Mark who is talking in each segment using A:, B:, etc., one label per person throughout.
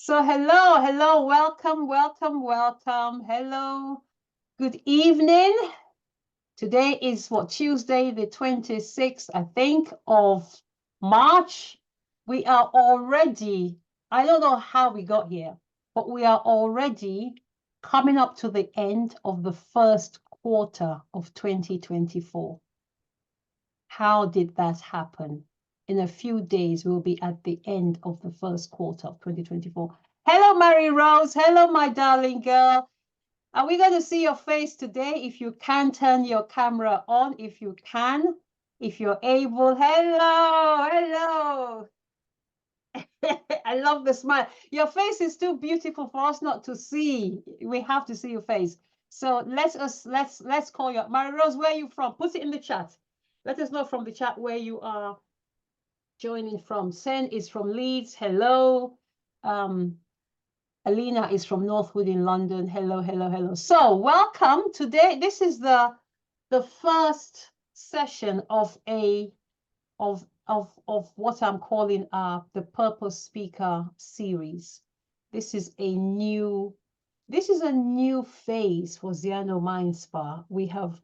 A: So hello, welcome. Hello, good evening. Today is Tuesday, the 26th, I think, of March. We are already, I don't know how we got here, but we are already coming up to the end of the first quarter of 2024. How did that happen? In a few days, we'll be at the end of the first quarter of 2024. Hello, Mary Rose. Hello, my darling girl. Are we going to see your face today? If you can, turn your camera on. If you can, if you're able. Hello. I love the smile. Your face is too beautiful for us not to see. We have to see your face. So let's call you. Mary Rose, where are you from? Put it in the chat. Let us know from the chat where you are joining from. Sen is from Leeds. Hello. Alina is from Northwood in London. Hello. So welcome. Today, this is the first session of what I'm calling the Purpose Speaker series. This is a new phase for Ziano Mind Spa. We have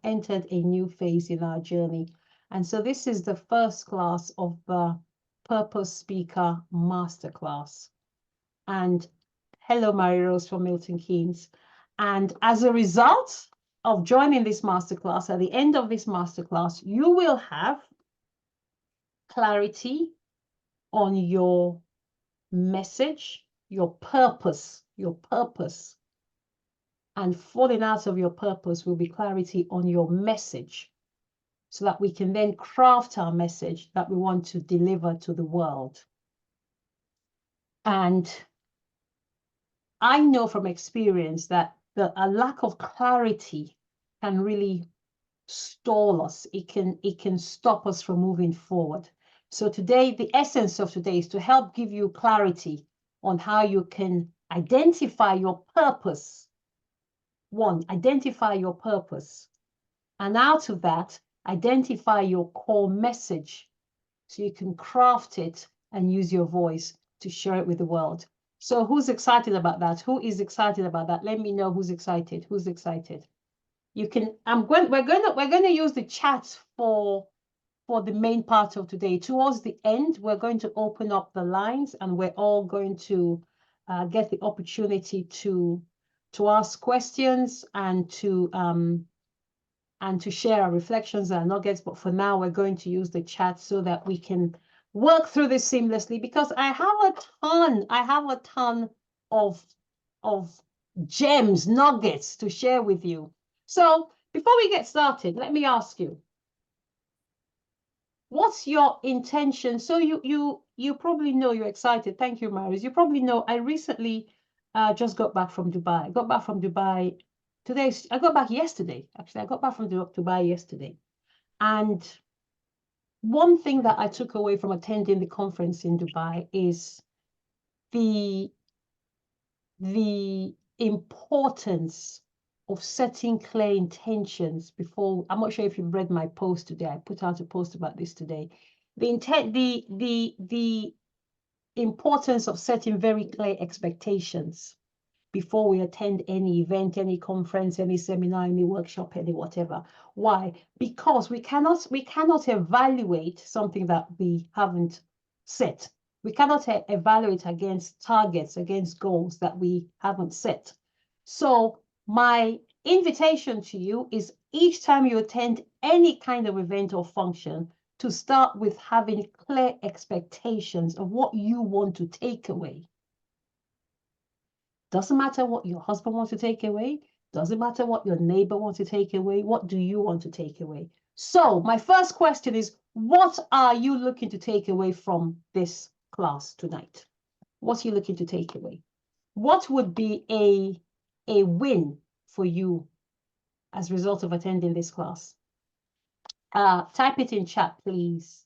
A: entered a new phase in our journey. And so this is the first class of the Purpose Speaker Masterclass. And hello, Mary Rose from Milton Keynes. And as a result of joining this masterclass, at the end of this masterclass, you will have clarity on your message, your purpose. And falling out of your purpose will be clarity on your message, so that we can then craft our message that we want to deliver to the world. And I know from experience that a lack of clarity can really stall us. It can stop us from moving forward. So today, the essence of today is to help give you clarity on how you can identify your purpose. One, identify your purpose. And out of that, identify your core message so you can craft it and use your voice to share it with the world. So who's excited about that? Who is excited about that? Let me know who's excited. Who's excited? You can, we're going to use the chat for the main part of today. Towards the end, we're going to open up the lines and we're all going to get the opportunity to ask questions and to share our reflections and nuggets. But for now, we're going to use the chat so that we can work through this seamlessly, because I have a ton of gems, nuggets to share with you. So before we get started, let me ask you, what's your intention? So you probably know you're excited. Thank you, Maris. You probably know I recently just got back from Dubai. I got back from Dubai today. I got back yesterday. Actually, I got back from Dubai yesterday. And one thing that I took away from attending the conference in Dubai is the importance of setting clear intentions before. I'm not sure if you've read my post today. I put out a post about this today. The importance of setting very clear expectations before we attend any event, any conference, any seminar, any workshop, any whatever. Why? Because we cannot evaluate something that we haven't set. We cannot evaluate against targets, against goals that we haven't set. So my invitation to you is, each time you attend any kind of event or function, to start with having clear expectations of what you want to take away. Doesn't matter what your husband wants to take away. Doesn't matter what your neighbor wants to take away. What do you want to take away? So my first question is, what are you looking to take away from this class tonight? What are you looking to take away? What would be a win for you as a result of attending this class? Type it in chat, please.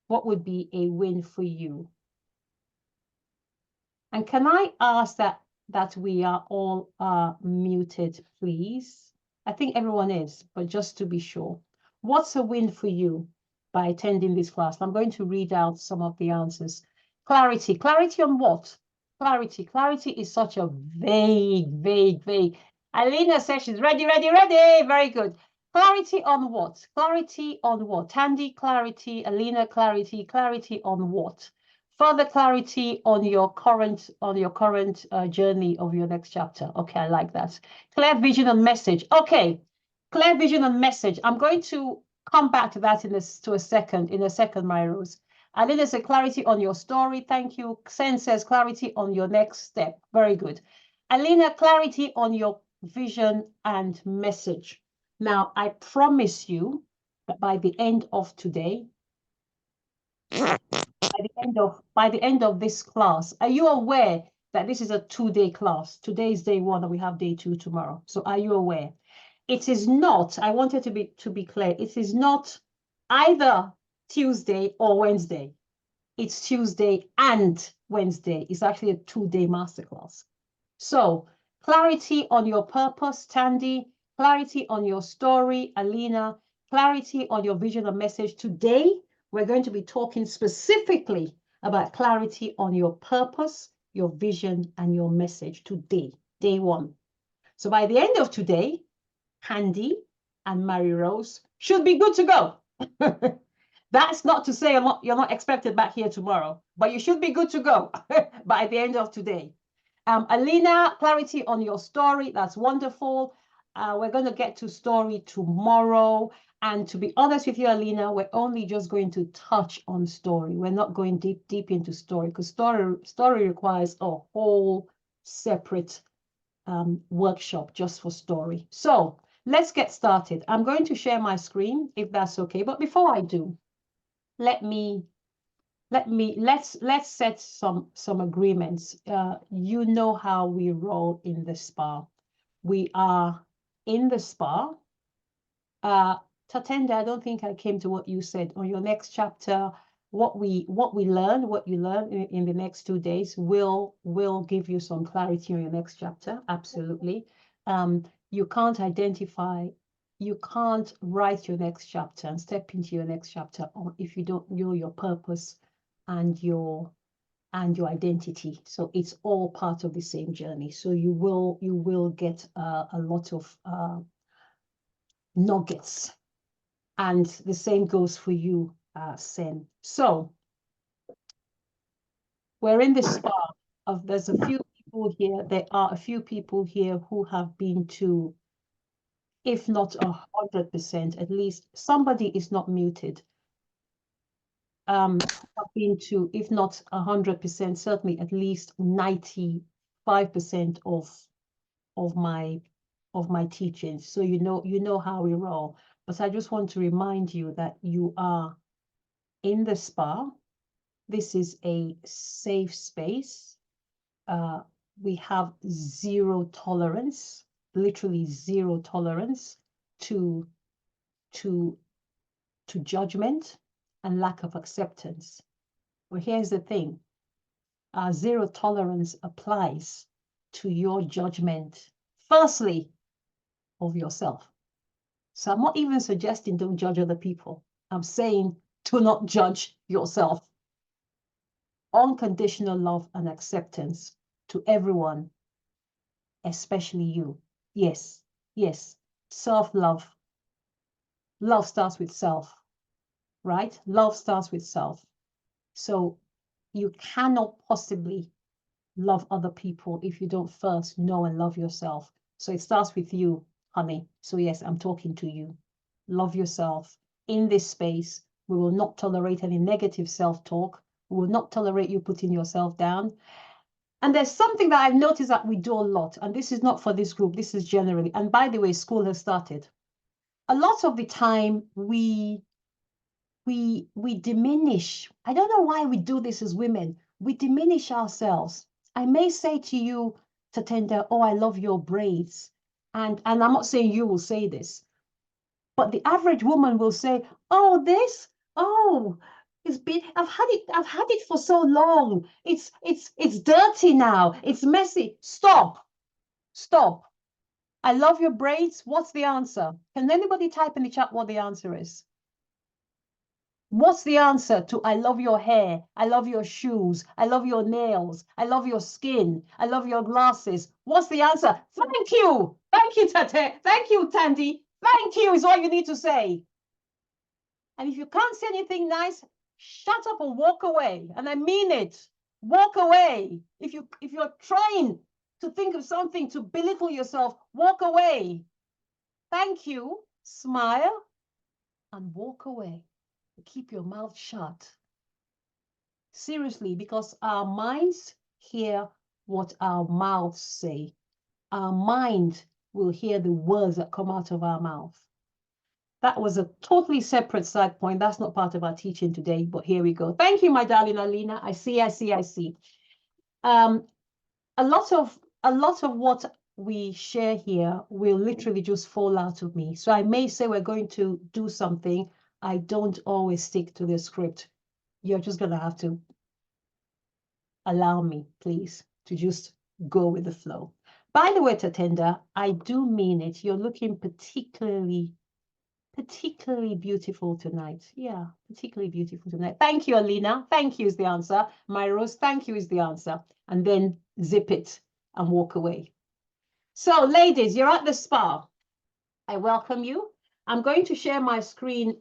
A: What would be a win for you? And can I ask that we are all muted, please? I think everyone is, but just to be sure. What's a win for you by attending this class? I'm going to read out some of the answers. Clarity. Clarity on what? Clarity. Clarity is such a vague. Alina says she's ready. Very good. Clarity on what? Clarity on what? Tandy, clarity. Alina, clarity. Clarity on what? Further clarity on your current journey of your next chapter. Okay, I like that. Clear vision and message. Okay, clear vision and message. I'm going to come back to that in a second, my Rose. Alina says clarity on your story. Thank you. Sen says clarity on your next step. Very good. Alina, clarity on your vision and message. Now, I promise you that by the end of today, by the end of this class, are you aware that this is a 2-day class? Today is day 1 and we have day 2 tomorrow. So are you aware? It is not, I wanted to be clear, it is not either Tuesday or Wednesday. It's Tuesday and Wednesday. It's actually a 2-day masterclass. So clarity on your purpose, Tandy, clarity on your story, Alina, clarity on your vision and message. Today, we're going to be talking specifically about clarity on your purpose, your vision, and your message today, day 1. So by the end of today, Candy and Mary Rose should be good to go. That's not to say you're not expected back here tomorrow, but you should be good to go by the end of today. Alina, clarity on your story. That's wonderful. We're going to get to story tomorrow. And to be honest with you, Alina, we're only just going to touch on story. We're not going deep into story because story requires a whole separate workshop just for story. So let's get started. I'm going to share my screen if that's okay. But before I do, let's set some agreements. You know how we roll in the spa. We are in the spa. Tatenda, I don't think I came to what you said on your next chapter. What you learn in the next 2 days will give you some clarity on your next chapter. Absolutely. You can't identify, you can't write your next chapter and step into your next chapter if you don't know your purpose and your identity. So it's all part of the same journey. So you will get a lot of nuggets, and the same goes for you, Sen. So we're in the spa of, there's a few people here. There are a few people here who have been to, if not 100%, at least somebody is not muted. Have been to, if not 100%, certainly at least 95% of my teachings. So you know how we roll. But I just want to remind you that you are in the spa. This is a safe space. We have zero tolerance, literally zero tolerance to judgment and lack of acceptance. Well, here's the thing. Zero tolerance applies to your judgment, firstly, of yourself. So I'm not even suggesting don't judge other people. I'm saying do not judge yourself. Unconditional love and acceptance to everyone, especially you. Yes. Self-love. Love starts with self, right? Love starts with self. So you cannot possibly love other people if you don't first know and love yourself. So it starts with you, honey. So yes, I'm talking to you. Love yourself. In this space, we will not tolerate any negative self-talk. We will not tolerate you putting yourself down. And there's something that I've noticed that we do a lot, and this is not for this group, this is generally, and by the way, school has started. A lot of the time we diminish. I don't know why we do this as women. We diminish ourselves. I may say to you, Tatenda, oh, I love your braids. And I'm not saying you will say this, but the average woman will say, oh, this, oh, it's been, I've had it for so long. It's dirty now. It's messy. Stop. I love your braids. What's the answer? Can anybody type in the chat what the answer is? What's the answer to I love your hair, I love your shoes, I love your nails, I love your skin, I love your glasses? What's the answer? Thank you. Thank you, Tate. Thank you, Tandy. Thank you is all you need to say. And if you can't say anything nice, shut up and walk away. And I mean it. Walk away. If you're trying to think of something to belittle yourself, walk away. Thank you. Smile and walk away. Keep your mouth shut. Seriously, because our minds hear what our mouths say. Our mind will hear the words that come out of our mouth. That was a totally separate side point. That's not part of our teaching today, but here we go. Thank you, my darling Alina. I see. A lot of what we share here will literally just fall out of me. So I may say we're going to do something. I don't always stick to the script. You're just going to have to allow me, please, to just go with the flow. By the way, Tatenda, I do mean it. You're looking particularly beautiful tonight. Yeah, particularly beautiful tonight. Thank you, Alina. Thank you is the answer. My Rose, thank you is the answer. And then zip it and walk away. So, ladies, you're at the spa. I welcome you. I'm going to share my screen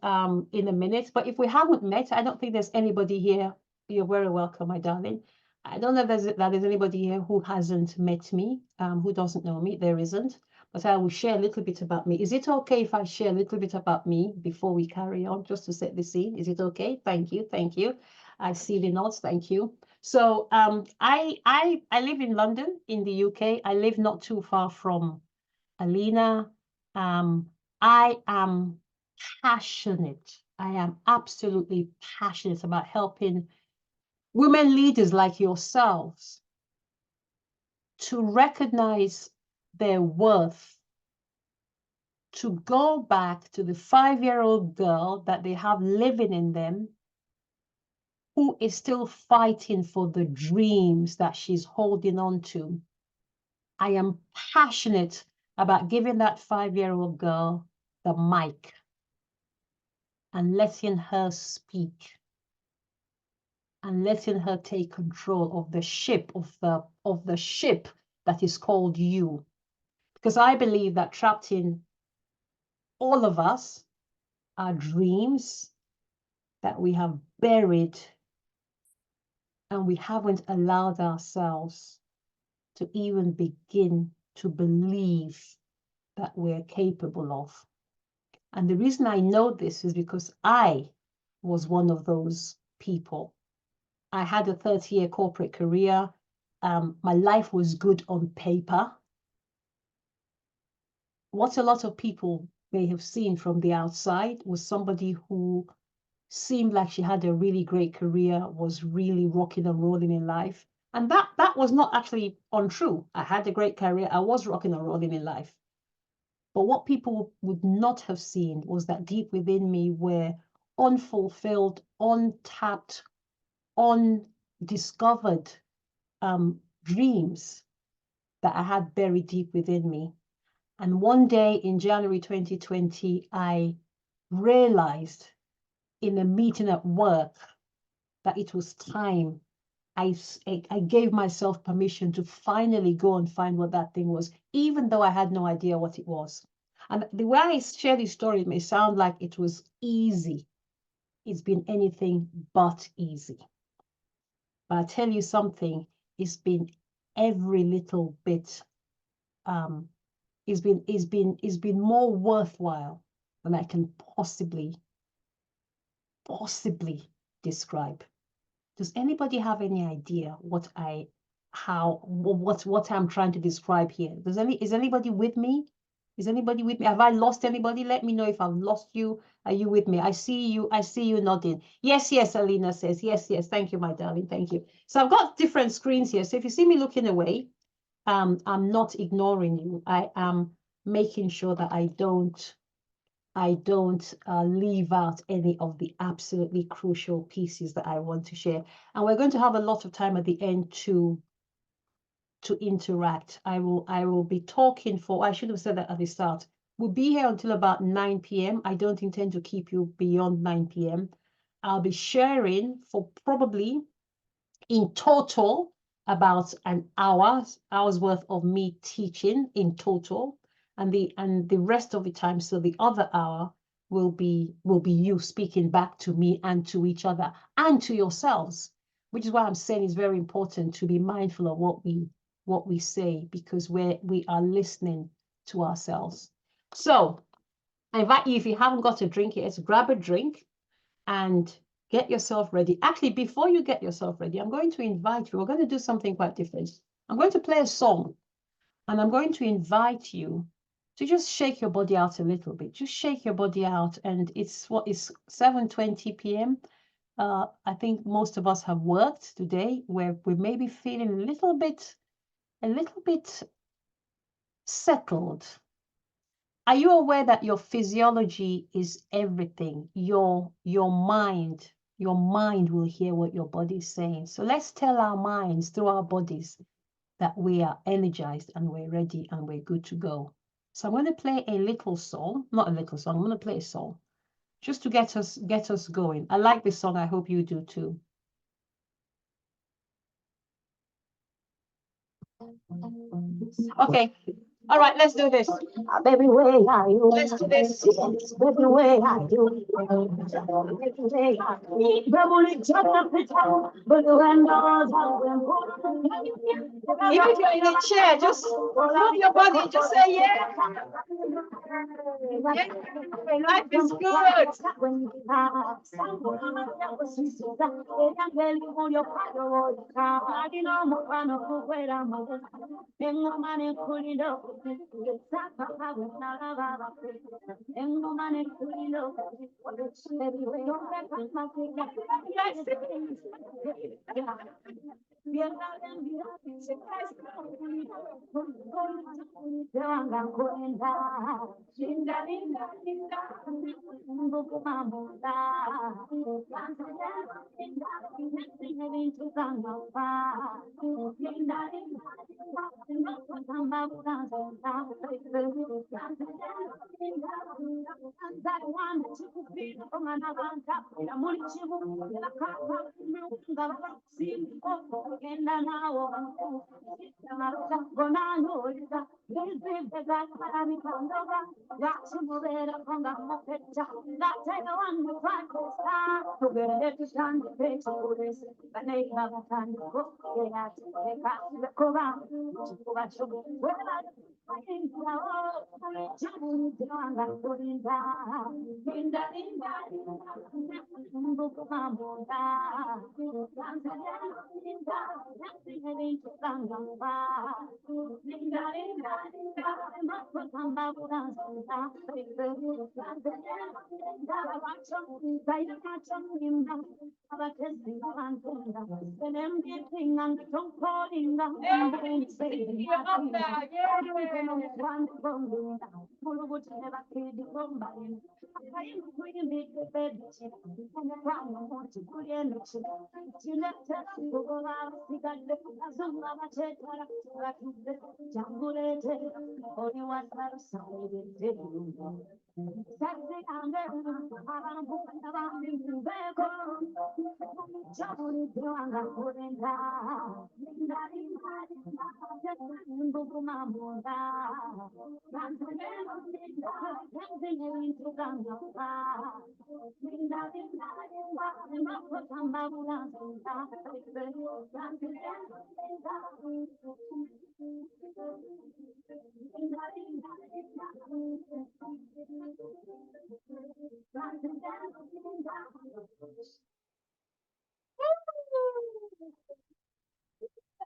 A: in a minute, but if we haven't met, I don't think there's anybody here. You're very welcome, my darling. I don't know if there's anybody here who hasn't met me, who doesn't know me. There isn't. But I will share a little bit about me. Is it okay if I share a little bit about me before we carry on, just to set the scene? Is it okay? Thank you. Thank you. I see the nods. Thank you. So I live in London, in the UK. I live not too far from Alina. I am passionate. I am absolutely passionate about helping women leaders like yourselves to recognize their worth, to go back to the 5-year-old girl that they have living in them, who is still fighting for the dreams that she's holding on to. I am passionate about giving that 5-year-old girl the mic and letting her speak and letting her take control of the ship, of the ship that is called you. Because I believe that trapped in all of us are dreams that we have buried and we haven't allowed ourselves to even begin to believe that we're capable of. And the reason I know this is because I was one of those people. I had a 30-year corporate career. My life was good on paper. What a lot of people may have seen from the outside was somebody who seemed like she had a really great career, was really rocking and rolling in life. And that was not actually untrue. I had a great career. I was rocking and rolling in life. But what people would not have seen was that deep within me were unfulfilled, untapped, undiscovered dreams that I had buried deep within me. And one day in January 2020, I realized in a meeting at work that it was time. I gave myself permission to finally go and find what that thing was, even though I had no idea what it was. And the way I share this story, it may sound like it was easy. It's been anything but easy. But I tell you something, it's been every little bit, it's been more worthwhile than I can possibly describe. Does anybody have any idea what I'm trying to describe here? Is anybody with me? Is anybody with me? Have I lost anybody? Let me know if I've lost you. Are you with me? I see you nodding. Yes, Alina says. Yes. Thank you, my darling. Thank you. So I've got different screens here. So if you see me looking away, I'm not ignoring you. I am making sure that I don't leave out any of the absolutely crucial pieces that I want to share. And we're going to have a lot of time at the end to interact. I will be talking for, I should have said that at the start. We'll be here until about 9 p.m. I don't intend to keep you beyond 9 p.m. I'll be sharing for probably in total about an hour's worth of me teaching in total, and the rest of the time, so the other hour will be you speaking back to me and to each other and to yourselves, which is why I'm saying it's very important to be mindful of what we say, because we are listening to ourselves. So I invite you, if you haven't got a drink yet, grab a drink and get yourself ready. Actually, before you get yourself ready, I'm going to invite you. We're going to do something quite different. I'm going to play a song, and I'm going to invite you to just shake your body out a little bit. Just shake your body out. And it's 7:20 p.m. I think most of us have worked today, where we may be feeling a little bit settled. Are you aware that your physiology is everything? Your mind will hear what your body is saying. So let's tell our minds through our bodies that we are energized and we're ready and we're good to go. So I'm going to play a little song, not a little song, I'm going to play a song just to get us going. I like this song. I hope you do too. Okay. All right, let's do this. Baby, where are you? Let's do this. Baby, where are you? Even if you're in a chair, just move your body, just say yeah. Yeah. Life is good.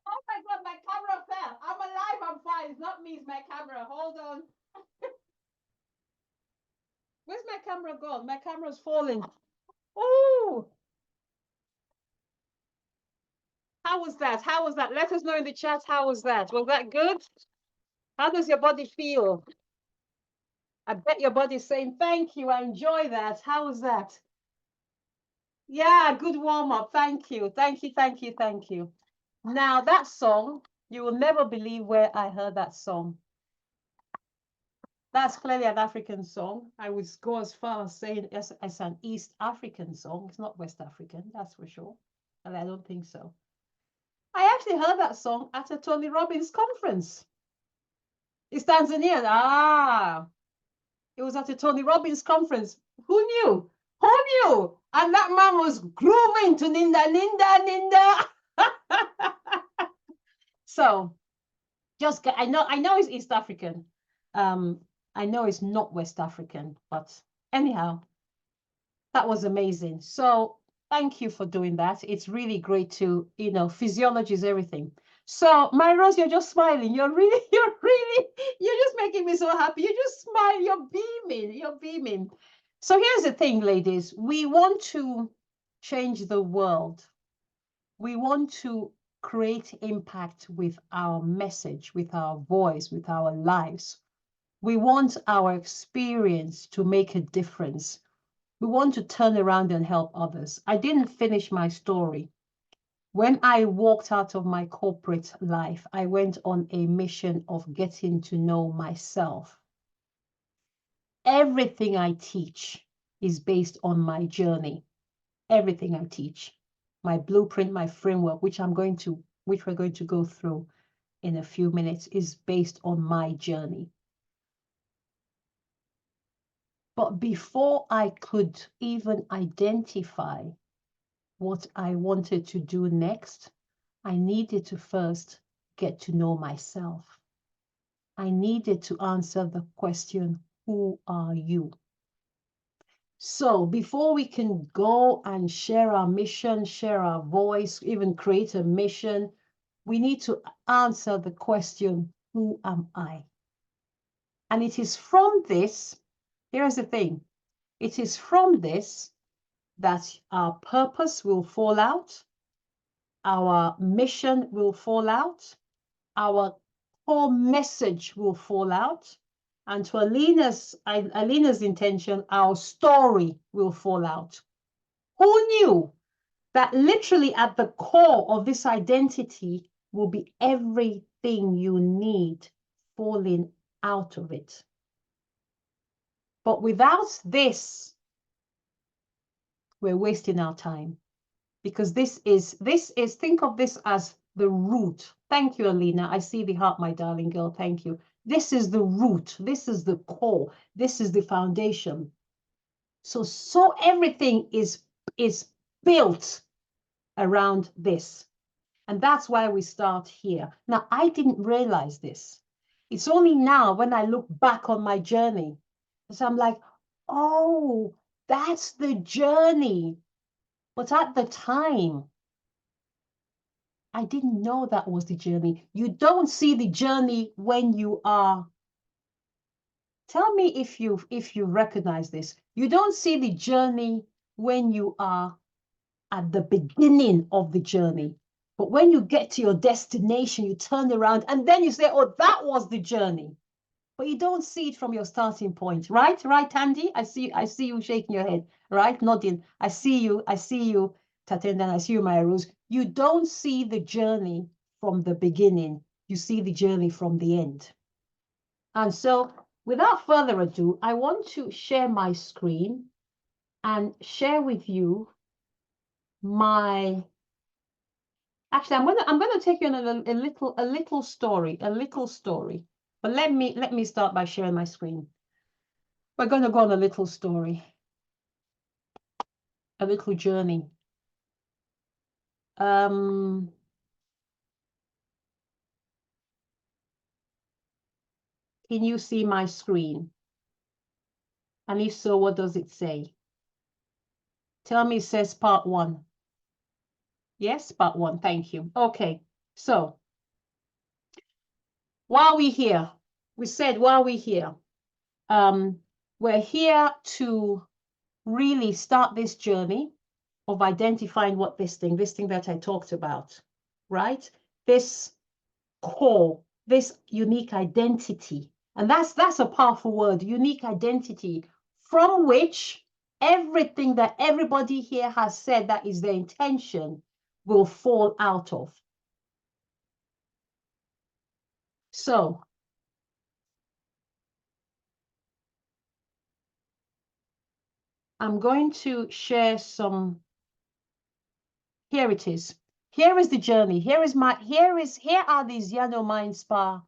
A: Oh my God, my camera fell. I'm alive, I'm fine. It's not me, it's my camera. Hold on. Where's my camera gone? My camera's falling. Oh, how was that? How was that? Let us know in the chat. How was that? Was that good? How does your body feel? I bet your body's saying, thank you. I enjoy that. How was that? Yeah, good warm up. Thank you. Thank you. Thank you. Thank you. Now, that song, you will never believe where I heard that song. That's clearly an African song. I would go as far as saying as an East African song. It's not West African, that's for sure. And I don't think so. I actually heard that song at a Tony Robbins conference. It's Tanzanian. Ah, it was at a Tony Robbins conference. Who knew? Who knew? And that man was grooving to Ninda, Ninda, Ninda. So just I know it's East African. I know it's not West African, but anyhow, that was amazing. So thank you for doing that. It's really great to, physiology is everything. So my Rose, you're just smiling. You're just making me so happy. You just smile, you're beaming. So here's the thing, ladies. We want to change the world. We want to create impact with our message, with our voice, with our lives. We want our experience to make a difference. We want to turn around and help others. I didn't finish my story. When I walked out of my corporate life, I went on a mission of getting to know myself. Everything I teach is based on my journey. Everything I teach, my blueprint, my framework, which we're going to go through in a few minutes, is based on my journey. But before I could even identify what I wanted to do next, I needed to first get to know myself. I needed to answer the question, who are you? So before we can go and share our mission, share our voice, even create a mission, we need to answer the question, who am I? And it is from this, here's the thing, it is from this that our purpose will fall out, our mission will fall out, our core message will fall out, and to Alina's intention, our story will fall out. Who knew that literally at the core of this identity will be everything you need falling out of it? But without this, we're wasting our time, because this is think of this as the root. Thank you, Alina. I see the heart, my darling girl. Thank you. This is the root. This is the core. This is the foundation. So everything is built around this. And that's why we start here. Now, I didn't realize this. It's only now when I look back on my journey, so I'm like, oh, that's the journey. But at the time, I didn't know that was the journey. You don't see the journey when you are. Tell me if you recognize this. You don't see the journey when you are at the beginning of the journey. But when you get to your destination, you turn around and then you say, oh, that was the journey. But you don't see it from your starting point, right? Right, Tandy? I see you shaking your head, right? Nodding. I see you, Tatenda, I see you, Maya Rose. You don't see the journey from the beginning. You see the journey from the end. And so, without further ado, I want to share my screen and share with you my. Actually, I'm gonna take you on a little story. But let me start by sharing my screen. We're gonna go on a little story, a little journey. Can you see my screen? And if so, what does it say? Tell me it says part 1. Yes, part 1. Thank you. Okay, so while we're here, we're here to really start this journey of identifying what this thing that I talked about, right? This core, this unique identity. And that's a powerful word, unique identity, from which everything that everybody here has said that is their intention will fall out of. So I'm going to share some. Here it is. Here is the journey. Here are these Yano Mind Spa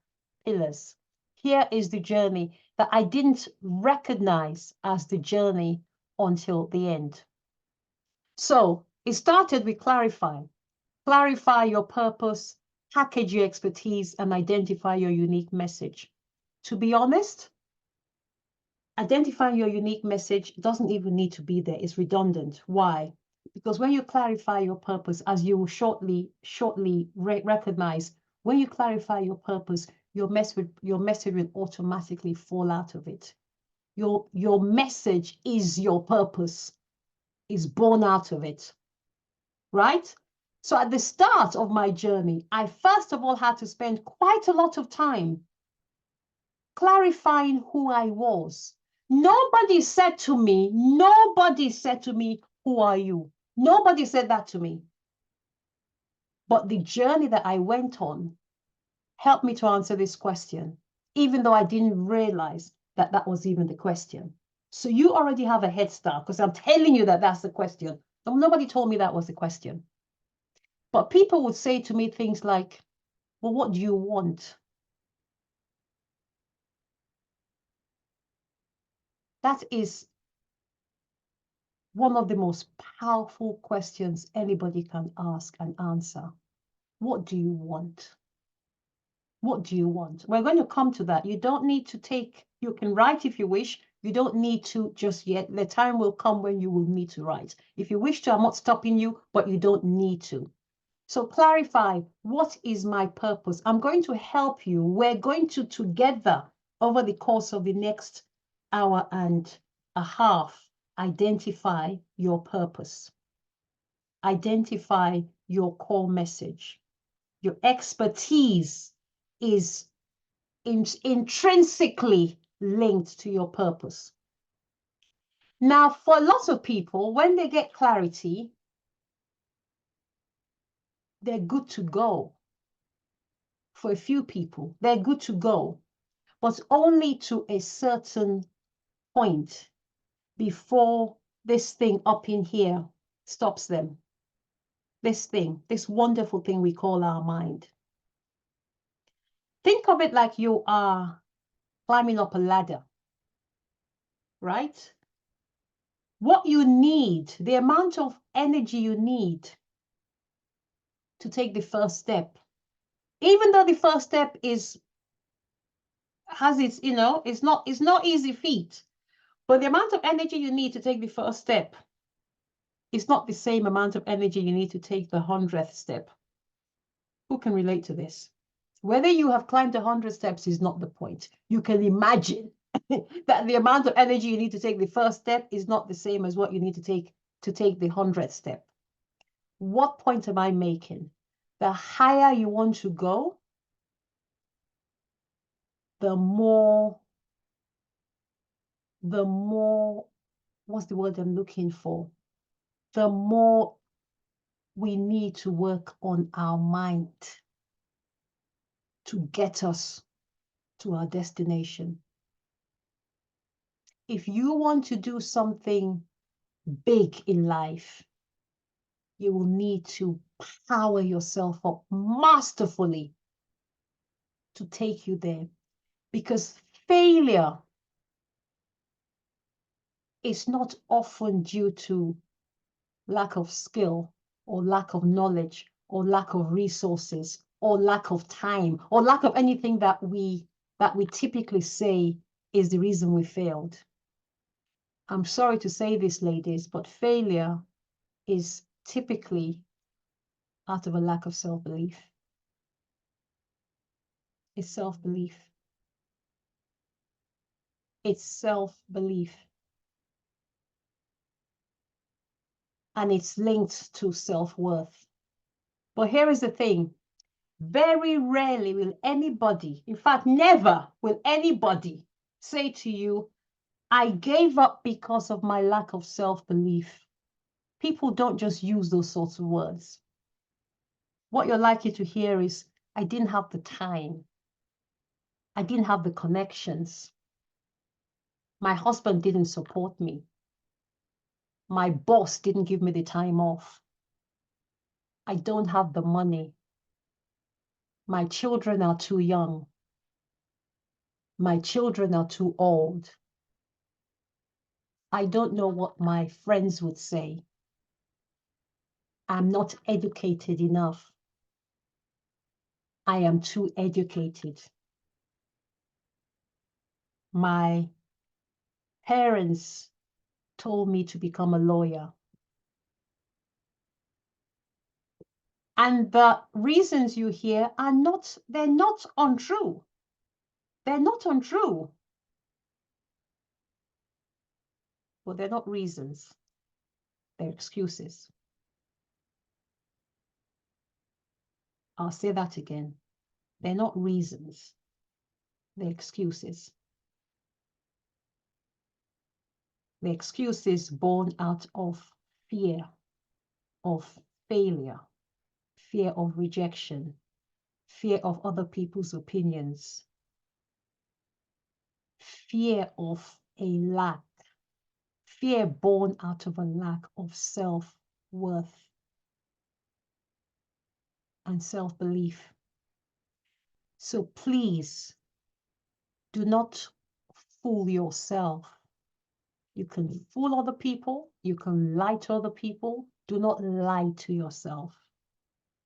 A: pillars. Here is the journey that I didn't recognize as the journey until the end. So it started with clarify. Clarify your purpose, package your expertise, and identify your unique message. To be honest, identifying your unique message doesn't even need to be there. It's redundant. Why? Because when you clarify your purpose, as you will shortly recognize, when you clarify your purpose, your message will automatically fall out of it. Your message is your purpose, is born out of it, right? So at the start of my journey, I first of all had to spend quite a lot of time clarifying who I was. Nobody said to me, who are you? Nobody said that to me. But the journey that I went on helped me to answer this question, even though I didn't realize that that was even the question. So you already have a head start because I'm telling you that that's the question. Nobody told me that was the question. But people would say to me things like, well, what do you want? That is one of the most powerful questions anybody can ask and answer. What do you want? What do you want? We're going to come to that. You don't need to take, you can write if you wish. You don't need to just yet. The time will come when you will need to write. If you wish to, I'm not stopping you, but you don't need to. So clarify, what is my purpose? I'm going to help you. We're going to together over the course of the next hour and a half, identify your purpose. Identify your core message. Your expertise is intrinsically linked to your purpose. Now, for lots of people, when they get clarity, they're good to go. For a few people, they're good to go, but only to a certain point before this thing up in here stops them. This thing, this wonderful thing we call our mind. Think of it like you are climbing up a ladder, right? What you need, the amount of energy you need to take the first step, even though the first step has its, it's not easy feat, but the amount of energy you need to take the first step is not the same amount of energy you need to take the 100th step. Who can relate to this? Whether you have climbed 100 steps is not the point. You can imagine that the amount of energy you need to take the first step is not the same as what you need to take the 100th step. What point am I making? The higher you want to go, the more, what's the word I'm looking for? The more we need to work on our mind to get us to our destination. If you want to do something big in life, you will need to power yourself up masterfully to take you there, because failure is not often due to lack of skill or lack of knowledge or lack of resources or lack of time or lack of anything that we typically say is the reason we failed. I'm sorry to say this, ladies, but failure is typically out of a lack of self-belief. It's self-belief. It's self-belief. And it's linked to self-worth. But here is the thing. Very rarely will anybody, in fact, never will anybody say to you, I gave up because of my lack of self-belief. People don't just use those sorts of words. What you're likely to hear is, I didn't have the time. I didn't have the connections. My husband didn't support me. My boss didn't give me the time off. I don't have the money. My children are too young. My children are too old. I don't know what my friends would say. I'm not educated enough. I am too educated. My parents told me to become a lawyer. And the reasons you hear are not, they're not untrue. They're not untrue. But they're not reasons. They're excuses. I'll say that again. They're not reasons. They're excuses. The excuses born out of fear of failure, fear of rejection, fear of other people's opinions, fear of a lack, fear born out of a lack of self-worth and self-belief. So please do not fool yourself. You can fool other people. You can lie to other people. Do not lie to yourself.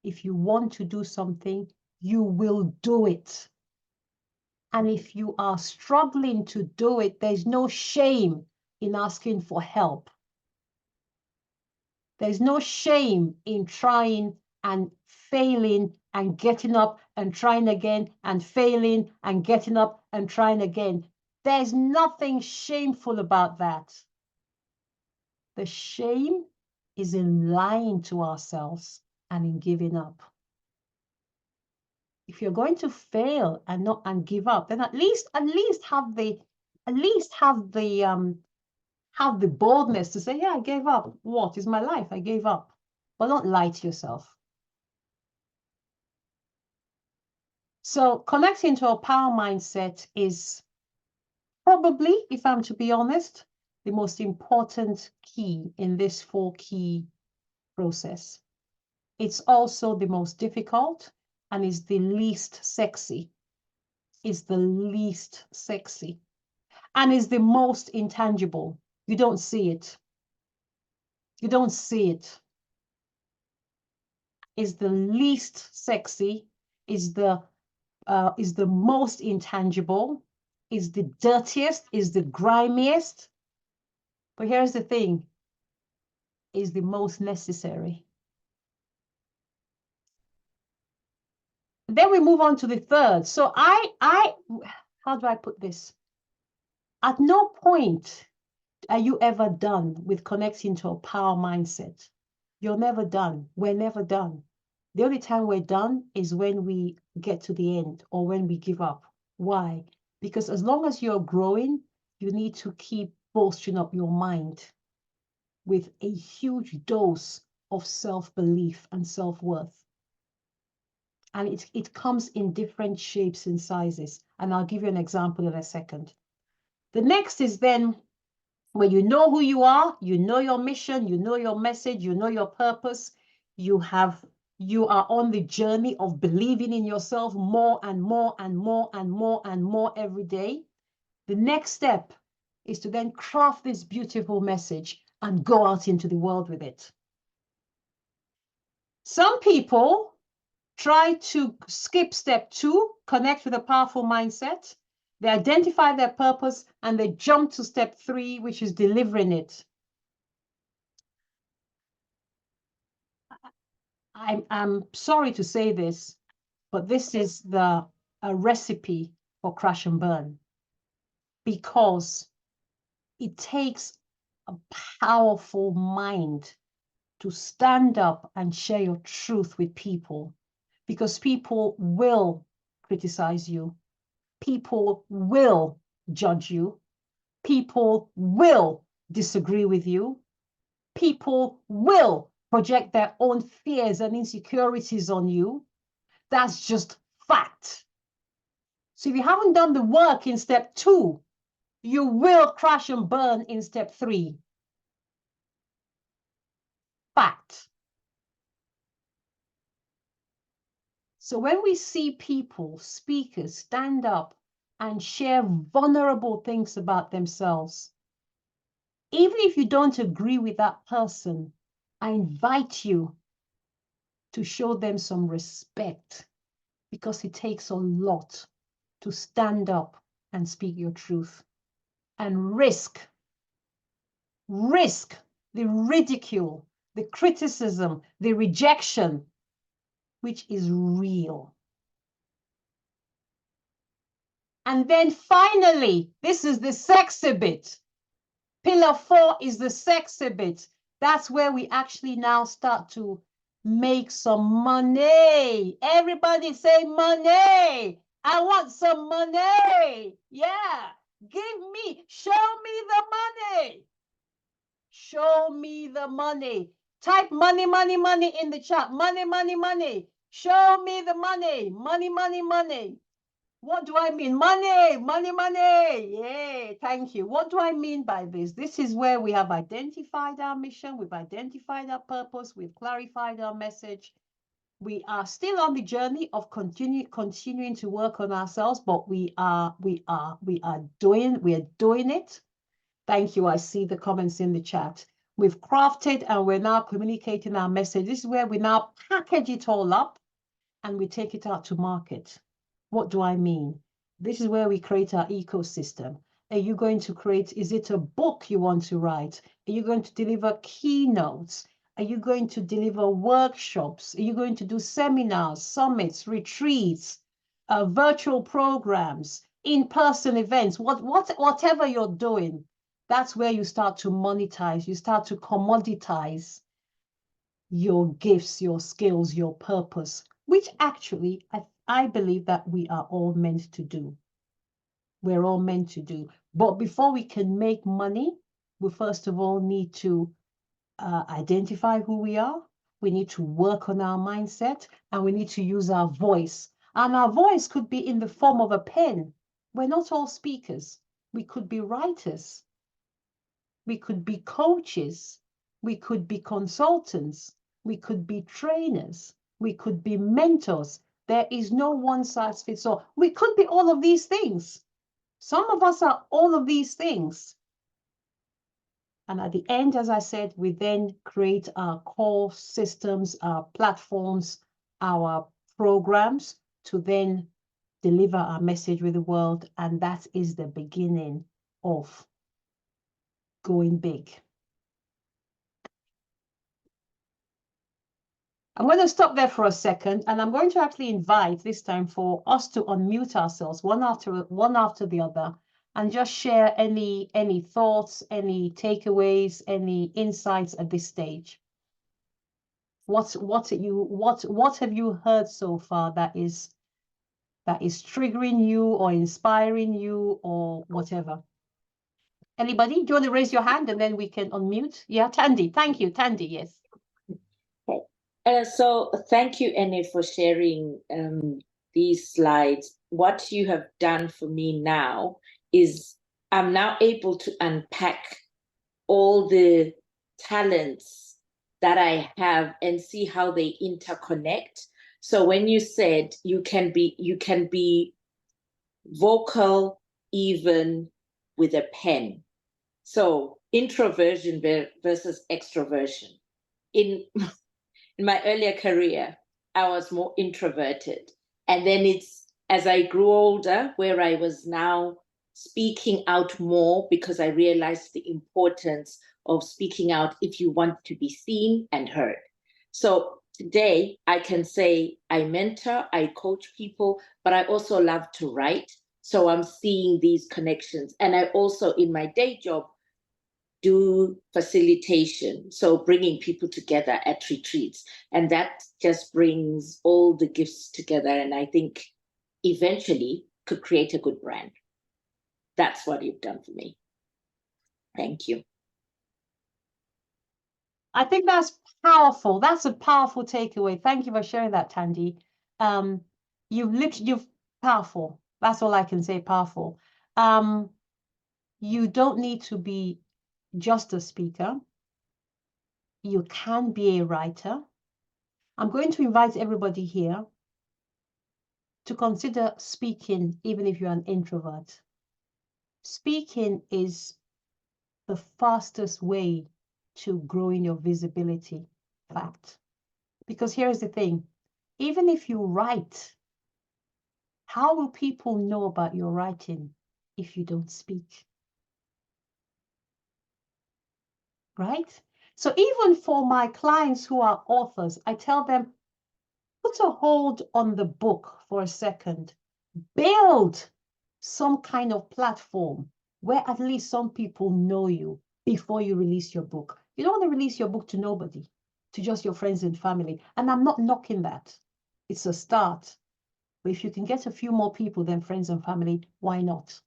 A: If you want to do something, you will do it. And if you are struggling to do it, there's no shame in asking for help. There's no shame in trying and failing and getting up and trying again and failing and getting up and trying again. There's nothing shameful about that. The shame is in lying to ourselves and in giving up. If you're going to fail and not and give up, then at least have the have the boldness to say, yeah, I gave up. What is my life? I gave up. But don't lie to yourself. So connecting to a power mindset is probably, if I'm to be honest, the most important key in this 4-key process. It's also the most difficult and is the least sexy. Is the least sexy and is the most intangible. You don't see it. You don't see it. Is the least sexy, is the most intangible, is the dirtiest, is the grimiest. But here's the thing, is the most necessary. Then we move on to the third. So how do I put this? At no point are you ever done with connecting to a power mindset. You're never done. We're never done. The only time we're done is when we get to the end or when we give up. Why? Because as long as you're growing, you need to keep bolstering up your mind with a huge dose of self-belief and self-worth. And it comes in different shapes and sizes. And I'll give you an example in a second. The next is then when you know who you are, you know your mission, you know your message, you know your purpose, you are on the journey of believing in yourself more and more and more and more and more every day. The next step is to then craft this beautiful message and go out into the world with it. Some people try to skip step 2, connect with a powerful mindset. They identify their purpose and they jump to step 3, which is delivering it. I'm sorry to say this, but this is a recipe for crash and burn, because it takes a powerful mind to stand up and share your truth with people, because people will criticize you. People will judge you. People will disagree with you. People will project their own fears and insecurities on you. That's just fact. So if you haven't done the work in step 2, you will crash and burn in step 3. fact. So when we see people, speakers, stand up and share vulnerable things about themselves, even if you don't agree with that person, I invite you to show them some respect, because it takes a lot to stand up and speak your truth and risk the ridicule, the criticism, the rejection, which is real. And then finally, this is the sexy bit. Pillar 4 is the sexy bit. That's where we actually now start to make some money. Everybody say money. I want some money. Yeah. Give me, show me the money. Show me the money. Type money, money, money in the chat. Money, money, money. Show me the money. Money, money, money. What do I mean? Money, money, money. Yay, thank you. What do I mean by this? This is where we have identified our mission, we've identified our purpose, we've clarified our message. We are still on the journey of continuing to work on ourselves, but we are doing it. Thank you. I see the comments in the chat. We've crafted and we're now communicating our message. This is where we now package it all up and we take it out to market. What do I mean? This is where we create our ecosystem. Are you going to create, is it a book you want to write? Are you going to deliver keynotes? Are you going to deliver workshops? Are you going to do seminars, summits, retreats, virtual programs, in-person events? Whatever you're doing, that's where you start to monetize, you start to commoditize your gifts, your skills, your purpose, which actually I believe that we are all meant to do. We're all meant to do. But before we can make money, we first of all need to identify who we are. We need to work on our mindset, and we need to use our voice. And our voice could be in the form of a pen. We're not all speakers. We could be writers. We could be coaches. We could be consultants. We could be trainers. We could be mentors. There is no one size fits all. We could be all of these things. Some of us are all of these things. And at the end, as I said, we then create our core systems, our platforms, our programs to then deliver our message with the world. And that is the beginning of going big. I'm going to stop there for a second, and I'm going to actually invite this time for us to unmute ourselves one after the other, and just share any thoughts, any takeaways, any insights at this stage. What have you heard so far that is triggering you or inspiring you or whatever? Anybody? Do you want to raise your hand and then we can unmute? Yeah, Tandy. Thank you, Tandy. Yes.
B: So thank you, Ene, for sharing these slides. What you have done for me now is I'm now able to unpack all the talents that I have and see how they interconnect. So when you said you can be vocal even with a pen. So introversion versus extroversion. In my earlier career, I was more introverted. And then it's as I grew older, where I was now speaking out more because I realized the importance of speaking out if you want to be seen and heard. So today I can say I mentor, I coach people, but I also love to write. So I'm seeing these connections. And I also, in my day job, do facilitation, so bringing people together at retreats, and that just brings all the gifts together, and I think eventually could create a good brand. That's what you've done for me. Thank you.
A: I think that's powerful. That's a powerful takeaway. Thank you for sharing that, Tandy. You've powerful. That's all I can say, powerful. You don't need to be just a speaker. you can be a writer. I'm going to invite everybody here to consider speaking, even if you're an introvert. Speaking is the fastest way to growing your visibility. Fact. Because here's the thing, even if you write, how will people know about your writing if you don't speak? Right? So even for my clients who are authors, I tell them, put a hold on the book for a second. Build some kind of platform where at least some people know you before you release your book. You don't want to release your book to nobody, to just your friends and family. And I'm not knocking that. It's a start. But if you can get a few more people than friends and family, why not?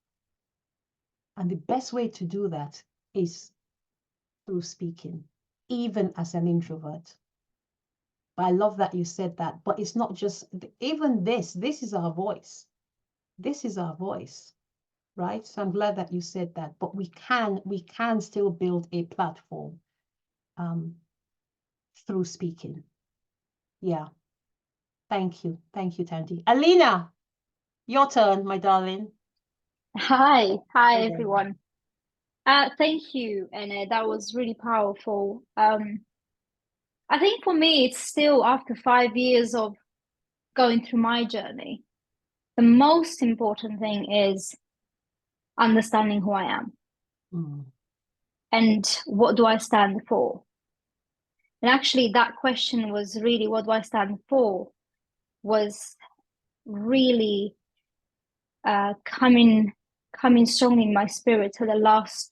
A: And the best way to do that is through speaking, even as an introvert. But I love that you said that. But it's not just, even this is our voice. This is our voice, right? So I'm glad that you said that. But we can still build a platform through speaking. Yeah. Thank you, Tandy. Alina, your turn, my darling.
C: Hi
A: Hello.
C: everyone. Thank you, and that was really powerful. I think for me, it's still after 5 years of going through my journey. The most important thing is understanding who I am and what do I stand for. And actually, that question was really, what do I stand for, was really coming strongly in my spirit to the last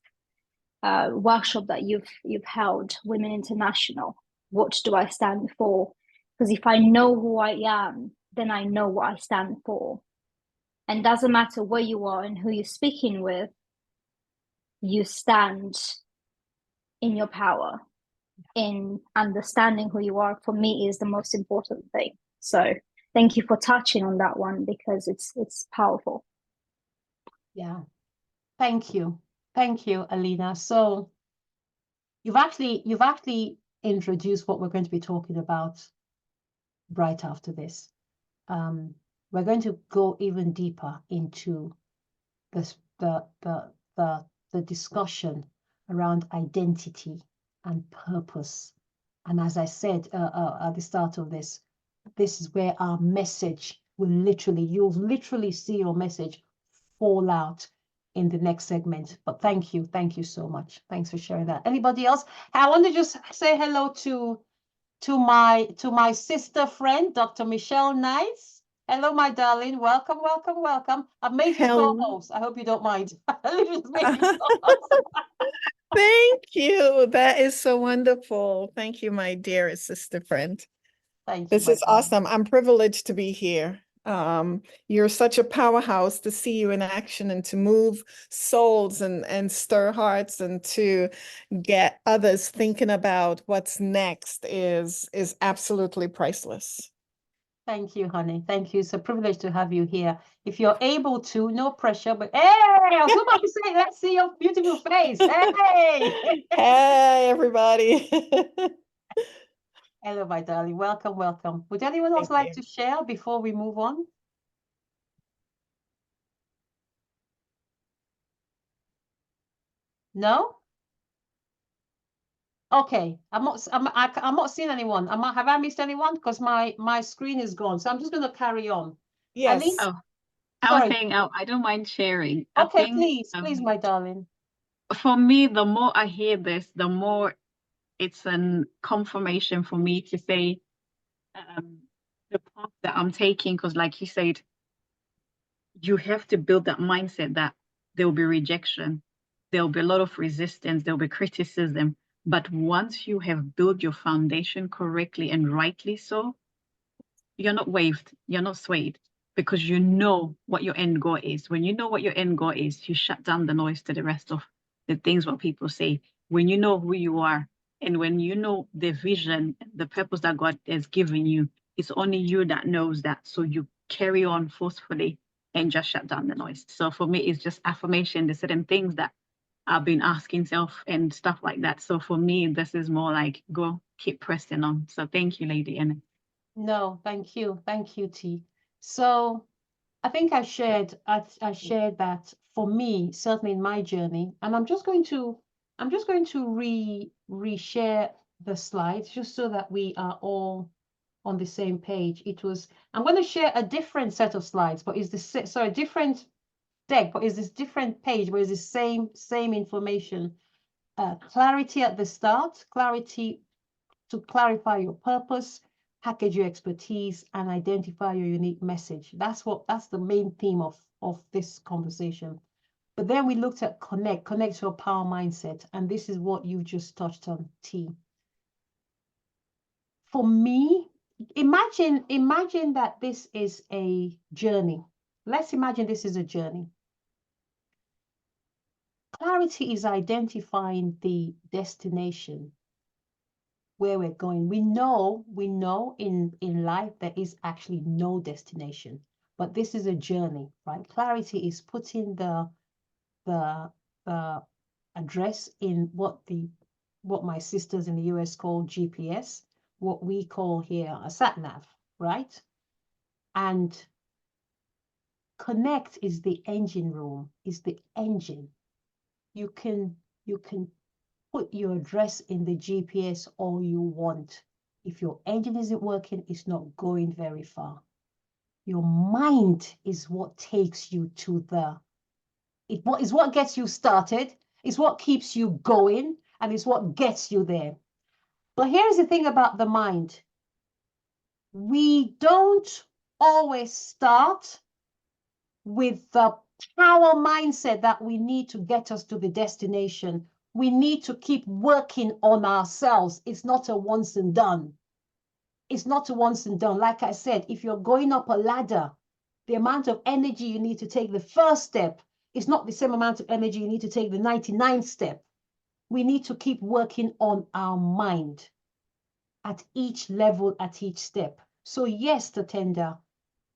C: workshop that you've held, Women International. What do I stand for? Because if I know who I am, then I know what I stand for. And doesn't matter where you are and who you're speaking with, you stand in your power. In understanding who you are, for me, is the most important thing. So thank you for touching on that one, because it's powerful.
A: Yeah. Thank you, Alina. So you've actually introduced what we're going to be talking about right after this. We're going to go even deeper into this, the discussion around identity and purpose. And as I said at the start of this is where our message will you'll literally see your message fall out in the next segment. But thank you so much. Thanks for sharing that. Anybody else? I want to just say hello to my sister friend, Dr. Michelle Nice. Hello, my darling. Welcome. I've made you co-host. I hope you don't mind.
D: Thank you. That is so wonderful. Thank you, my dearest sister friend.
A: Thank you.
D: This is awesome. I'm privileged to be here. You're such a powerhouse. To see you in action and to move souls and stir hearts and to get others thinking about what's next is absolutely priceless.
A: Thank you, honey. Thank you. It's a privilege to have you here. If you're able to, no pressure, but hey, I was about to say, let's see your beautiful face. Hey!
D: Hey, everybody.
A: Hello, my darling. Welcome. Would anyone else like to share before we move on? No? Okay, I'm not seeing anyone. Have I missed anyone? Because my screen is gone. So I'm just going to carry on.
D: Yes.
A: Ali?
E: Oh, I was saying I don't mind sharing.
A: Okay, please, my darling.
E: For me, the more I hear this, the more it's a confirmation for me to say the path that I'm taking. Because, like you said, you have to build that mindset that there will be rejection, there will be a lot of resistance, there will be criticism. But once you have built your foundation correctly and rightly so, you're not waved, you're not swayed, because you know what your end goal is. When you know what your end goal is, you shut down the noise to the rest of the things what people say. When you know who you are, and when you know the vision, the purpose that God has given you, it's only you that knows that. So you carry on forcefully and just shut down the noise. So for me, it's just affirmation. There's certain things that I've been asking self and stuff like that. So for me, this is more like go keep pressing on. So thank you, Lady Anna.
A: No, thank you. Thank you, T. So I think I shared that for me, certainly in my journey, and I'm just going to reshare the slides just so that we are all on the same page. I'm going to share a different set of slides, but is this, sorry, different deck, but is this different page, but is the same information. Clarity at the start, clarity to clarify your purpose, package your expertise, and identify your unique message. That's the main theme of this conversation. But then we looked at connect to a power mindset, and this is what you just touched on, T. For me, imagine that this is a journey. Let's imagine this is a journey. Clarity is identifying the destination, where we're going. We know in life there is actually no destination, but this is a journey, right? Clarity is putting the address in what my sisters in the US call GPS, what we call here a sat nav, right? And connect is the engine room, is the engine. You can put your address in the GPS all you want. If your engine isn't working, it's not going very far. Your mind is what takes you to what gets you started, it's what keeps you going, and it's what gets you there. But here's the thing about the mind. We don't always start with the power mindset that we need to get us to the destination. We need to keep working on ourselves. It's not a once and done. It's not a once and done. Like I said, if you're going up a ladder, the amount of energy you need to take the first step is not the same amount of energy you need to take the 99th step. We need to keep working on our mind at each level, at each step. So yes, Tatenda,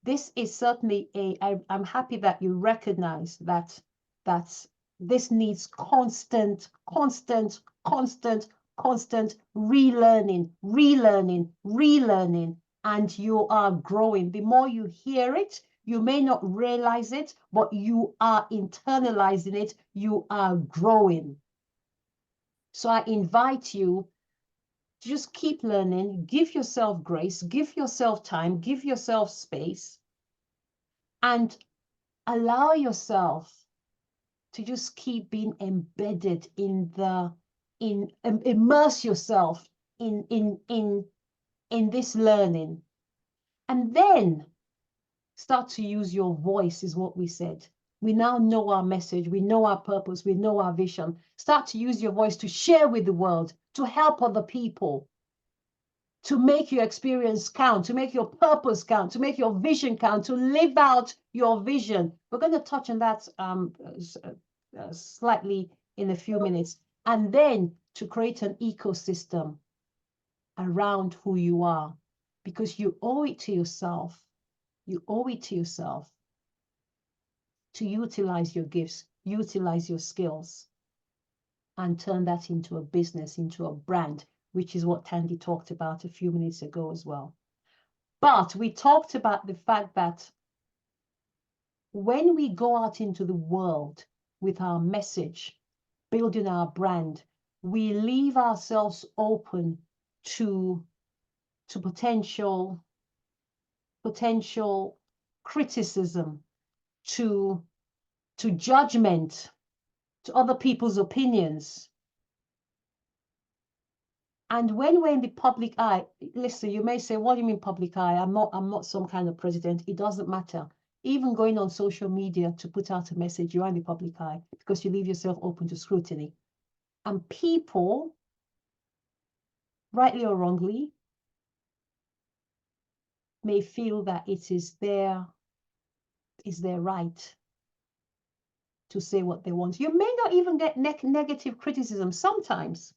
A: this is certainly I'm happy that you recognize that this needs constant relearning, and you are growing. The more you hear it, you may not realize it, but you are internalizing it, you are growing. So I invite you to just keep learning, give yourself grace, give yourself time, give yourself space, and allow yourself to just keep being embedded immerse yourself in this learning. And then start to use your voice, is what we said. We now know our message, we know our purpose, we know our vision. Start to use your voice to share with the world, to help other people, to make your experience count, to make your purpose count, to make your vision count, to live out your vision. We're going to touch on that slightly in a few minutes. And then to create an ecosystem around who you are, because you owe it to yourself. You owe it to yourself to utilize your gifts, utilize your skills, and turn that into a business, into a brand, which is what Tandy talked about a few minutes ago as well. But we talked about the fact that when we go out into the world with our message, building our brand, we leave ourselves open to potential criticism, to judgment, to other people's opinions. And when we're in the public eye, listen, you may say, what do you mean public eye? I'm not some kind of president. It doesn't matter. Even going on social media to put out a message, you're in the public eye because you leave yourself open to scrutiny. And people, rightly or wrongly, may feel that it is their right to say what they want. You may not even get negative criticism sometimes.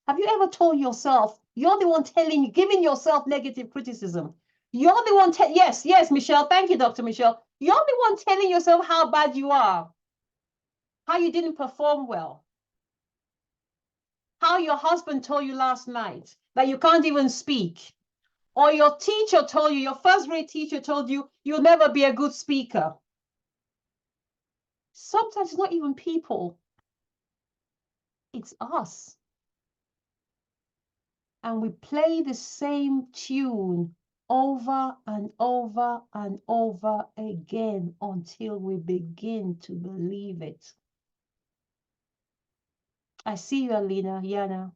A: Have you ever told yourself, you're the one giving yourself negative criticism? You're the one, yes, Michelle, thank you, Dr. Michelle. You're the one telling yourself how bad you are, how you didn't perform well. how your husband told you last night that you can't even speak, or your teacher told you, your first grade teacher told you, you'll never be a good speaker. Sometimes it's not even people, it's us. And we play the same tune over and over and over again until we begin to believe it. I see you, Alina, Yana.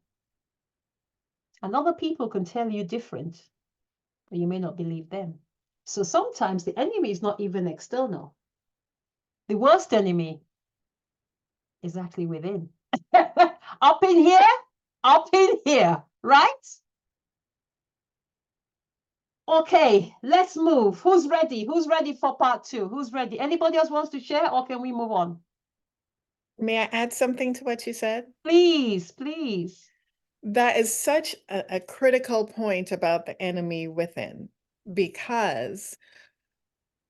A: And other people can tell you different, but you may not believe them. So sometimes the enemy is not even external. The worst enemy is actually within. Up in here, right? Okay, let's move. Who's ready? Who's ready for part 2? Who's ready? Anybody else wants to share, or can we move on?
D: May I add something to what you said?
A: Please, please.
D: That is such a critical point about the enemy within, because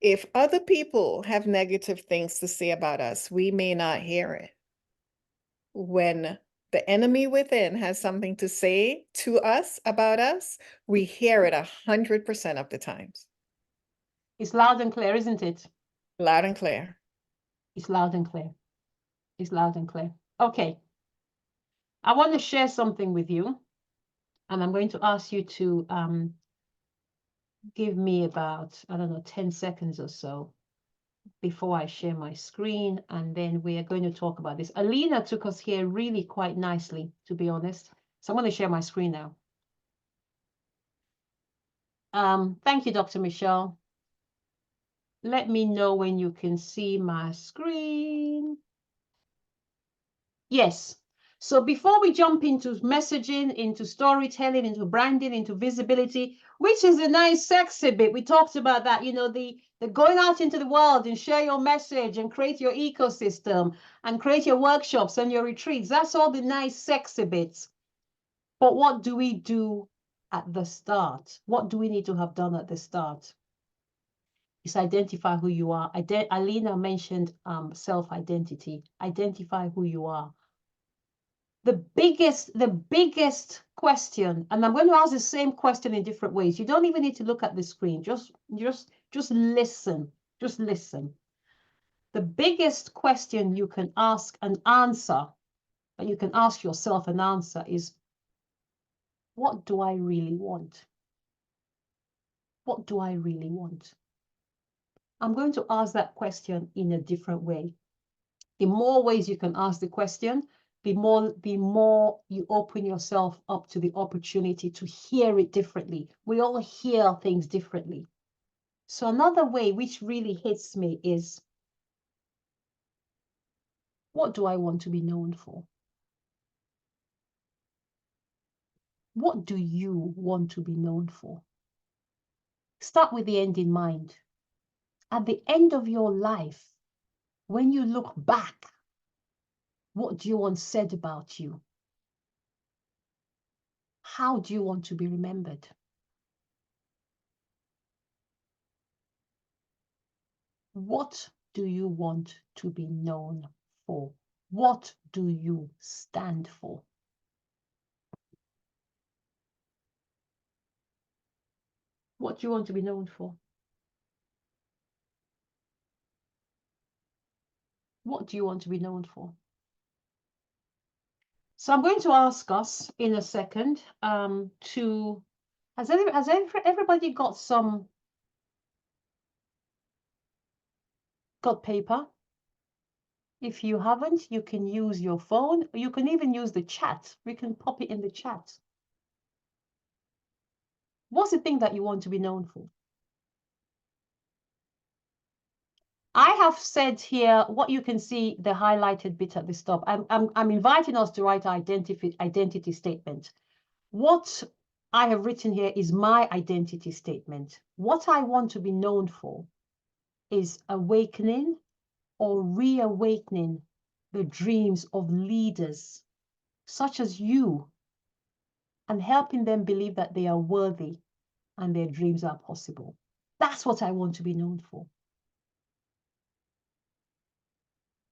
D: if other people have negative things to say about us, we may not hear it. When the enemy within has something to say to us about us, we hear it 100% of the times.
A: It's loud and clear, isn't it?
D: Loud and clear.
A: It's loud and clear. It's loud and clear. Okay. I want to share something with you, and I'm going to ask you to give me about, I don't know, 10 seconds or so before I share my screen, and then we are going to talk about this. Alina took us here really quite nicely, to be honest. So I'm going to share my screen now. Thank you, Dr. Michelle. Let me know when you can see my screen. Yes. So before we jump into messaging, into storytelling, into branding, into visibility, which is a nice sexy bit, we talked about that, you know, the going out into the world and share your message and create your ecosystem and create your workshops and your retreats. That's all the nice sexy bits. But what do we do at the start? What do we need to have done at the start? Is identify who you are. Alina mentioned self-identity. Identify who you are. The biggest question, and I'm going to ask the same question in different ways. You don't even need to look at the screen. Just listen. Just listen. The biggest question you can ask and answer, and you can ask yourself and answer, is, what do I really want? What do I really want? I'm going to ask that question in a different way. The more ways you can ask the question, the more you open yourself up to the opportunity to hear it differently. We all hear things differently. So another way which really hits me is, what do I want to be known for? What do you want to be known for? Start with the end in mind. At the end of your life, when you look back, what do you want said about you? How do you want to be remembered? What do you want to be known for? What do you stand for? What do you want to be known for? What do you want to be known for? So I'm going to ask us in a second has everybody got paper? If you haven't, you can use your phone, or you can even use the chat. We can pop it in the chat. What's the thing that you want to be known for? I have said here what you can see, the highlighted bit at the top. I'm inviting us to write our identity statement. What I have written here is my identity statement. What I want to be known for is awakening or reawakening the dreams of leaders such as you, and helping them believe that they are worthy and their dreams are possible. That's what I want to be known for.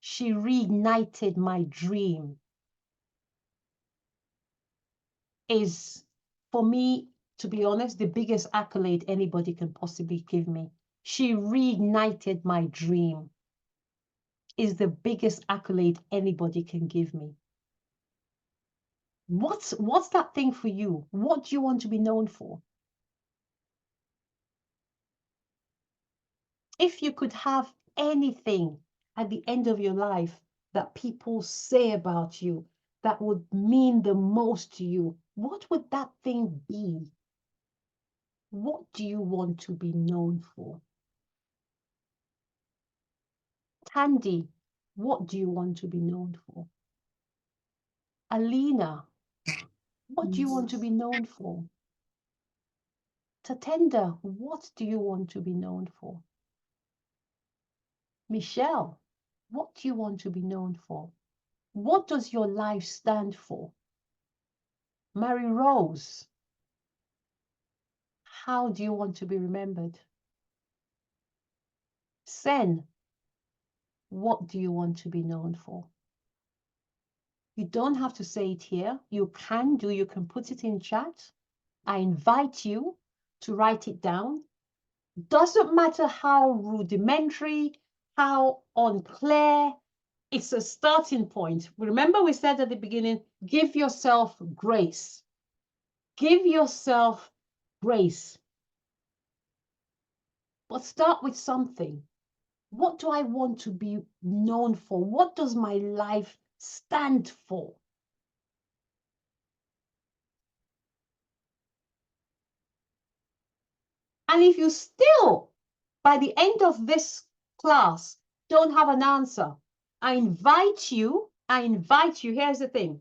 A: She reignited my dream. is, for me, to be honest, the biggest accolade anybody can possibly give me. She reignited my dream. Is the biggest accolade anybody can give me. What's that thing for you? What do you want to be known for? If you could have anything at the end of your life that people say about you that would mean the most to you, what would that thing be? What do you want to be known for? Tandy, what do you want to be known for? Alina, what do you want to be known for? Tatenda, what do you want to be known for? Michelle, what do you want to be known for? What does your life stand for? Mary Rose, how do you want to be remembered? Sen, what do you want to be known for? You don't have to say it here. You can put it in chat. I invite you to write it down. Doesn't matter how rudimentary, how unclear, it's a starting point. Remember we said at the beginning, give yourself grace. Give yourself grace. But start with something. What do I want to be known for? What does my life stand for? And if you still, by the end of this class, don't have an answer, I invite you, here's the thing.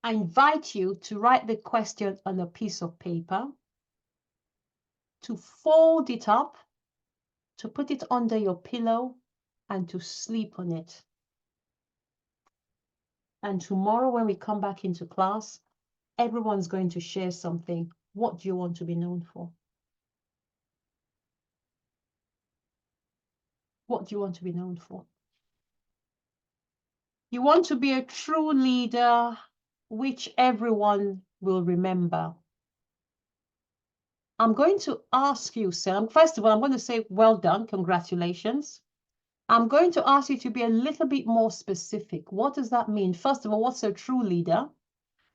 A: I invite you to write the question on a piece of paper, to fold it up, to put it under your pillow, and to sleep on it. And tomorrow when we come back into class, everyone's going to share something. What do you want to be known for? What do you want to be known for? You want to be a true leader, which everyone will remember. I'm going to ask you, Sam, first of all, I'm going to say, well done, congratulations. I'm going to ask you to be a little bit more specific. What does that mean? First of all, what's a true leader?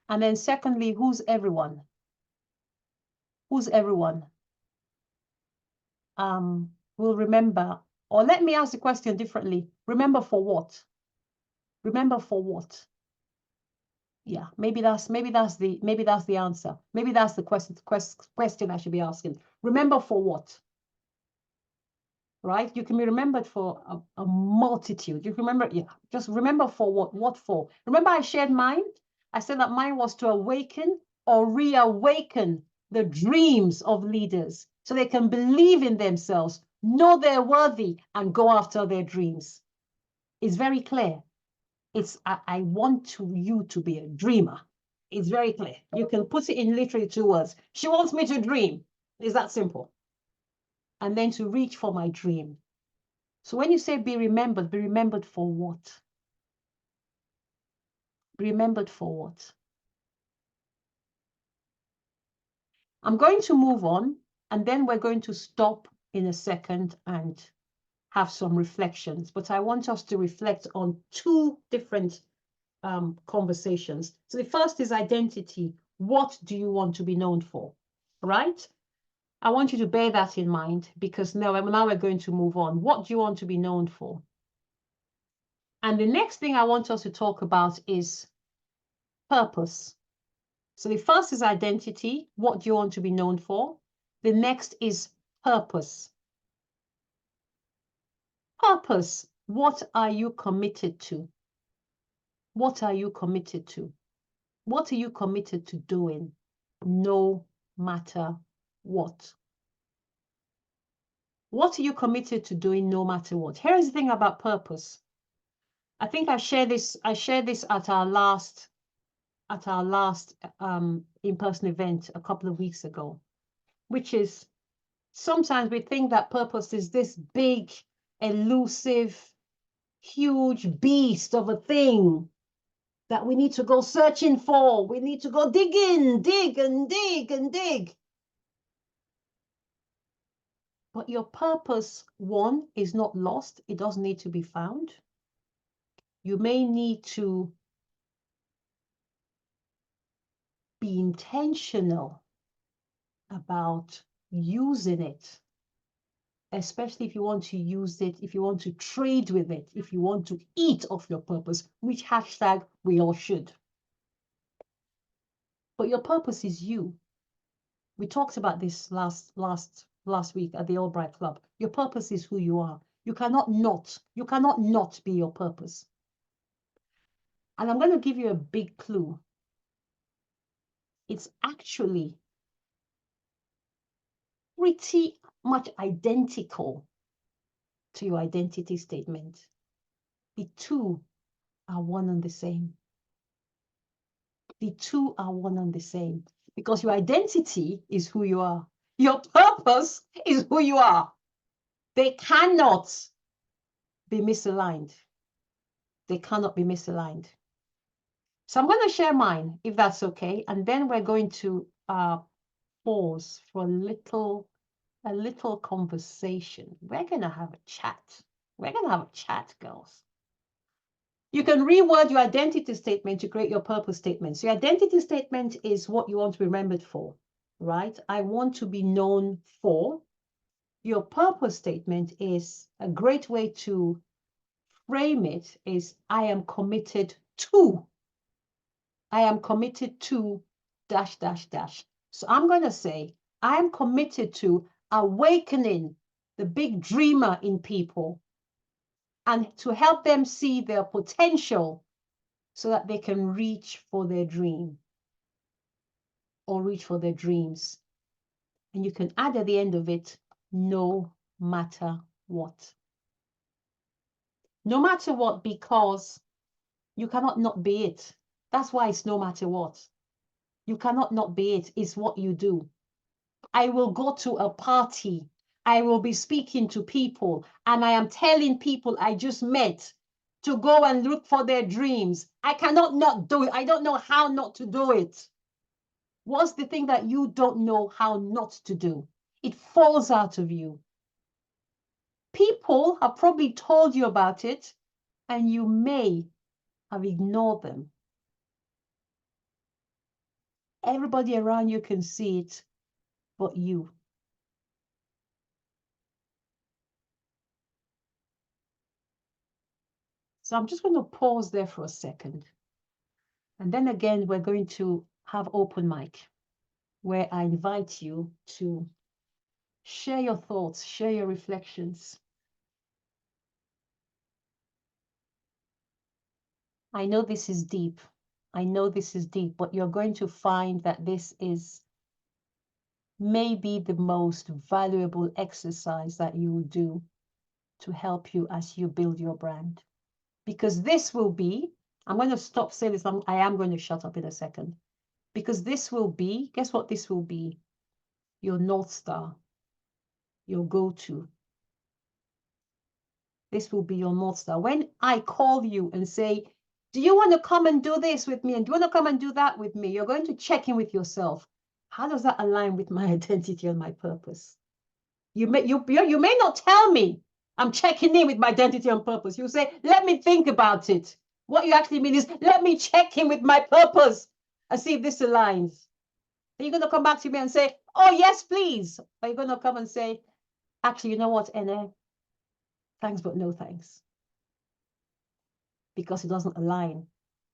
A: And then secondly, who's everyone? Who's everyone? Will remember, or let me ask the question differently. Remember for what? Remember for what? Yeah, maybe that's the answer. Maybe that's the question I should be asking. Remember for what? Right? You can be remembered for a multitude. You can remember, yeah, just remember for what? What for? Remember I shared mine? I said that mine was to awaken or reawaken the dreams of leaders so they can believe in themselves, know they're worthy, and go after their dreams. It's very clear. It's I want you to be a dreamer. It's very clear. You can put it in literally 2 words. She wants me to dream. It's that simple. And then to reach for my dream. So when you say be remembered for what? Be remembered for what? I'm going to move on, and then we're going to stop in a second and have some reflections. But I want us to reflect on 2 different conversations. So the first is identity. What do you want to be known for? Right? I want you to bear that in mind, because now we're going to move on. What do you want to be known for? And the next thing I want us to talk about is purpose. So the first is identity. What do you want to be known for? The next is purpose. Purpose. What are you committed to? What are you committed to? What are you committed to doing, no matter what? What are you committed to doing no matter what? Here's the thing about purpose. I think I shared this at our last in-person event a couple of weeks ago, which is sometimes we think that purpose is this big, elusive, huge beast of a thing that we need to go searching for. We need to go digging, dig and dig and dig. But your purpose, one, is not lost. It doesn't need to be found. You may need to be intentional about using it, especially if you want to use it, if you want to trade with it, if you want to eat off your purpose, which hashtag we all should. But your purpose is you. We talked about this last week at the Albright Club. Your purpose is who you are. You cannot not be your purpose. And I'm going to give you a big clue. It's actually pretty much identical to your identity statement. The two are one and the same. The two are one and the same. Because your identity is who you are. Your purpose is who you are. They cannot be misaligned. They cannot be misaligned. So I'm going to share mine, if that's okay. And then we're going to pause for a little conversation. We're going to have a chat. We're going to have a chat, girls. You can reword your identity statement to create your purpose statement. So your identity statement is what you want to be remembered for, right? I want to be known for. Your purpose statement is a great way to frame it is I am committed to. I am committed to ... So I'm going to say, I am committed to awakening the big dreamer in people and to help them see their potential so that they can reach for their dream or reach for their dreams. And you can add at the end of it, no matter what. No matter what, because you cannot not be it. That's why it's no matter what. You cannot not be it. It's what you do. I will go to a party. I will be speaking to people, and I am telling people I just met to go and look for their dreams. I cannot not do it. I don't know how not to do it. What's the thing that you don't know how not to do? It falls out of you. People have probably told you about it, and you may have ignored them. Everybody around you can see it, but you. So I'm just going to pause there for a second. And then again, we're going to have open mic, where I invite you to share your thoughts, share your reflections. I know this is deep. I know this is deep, but you're going to find that this is maybe the most valuable exercise that you will do to help you as you build your brand. Because this will be, I'm going to stop saying this, I am going to shut up in a second. Because this will be, guess what this will be? Your North Star, your go-to. This will be your North Star. When I call you and say, do you want to come and do this with me? And do you want to come and do that with me? You're going to check in with yourself. How does that align with my identity and my purpose? You may not tell me I'm checking in with my identity and purpose. You say, let me think about it. What you actually mean is, let me check in with my purpose and see if this aligns. Are you going to come back to me and say, oh, yes, please? Or are you going to come and say, actually, you know what, Ene? Thanks, but no thanks. Because it doesn't align.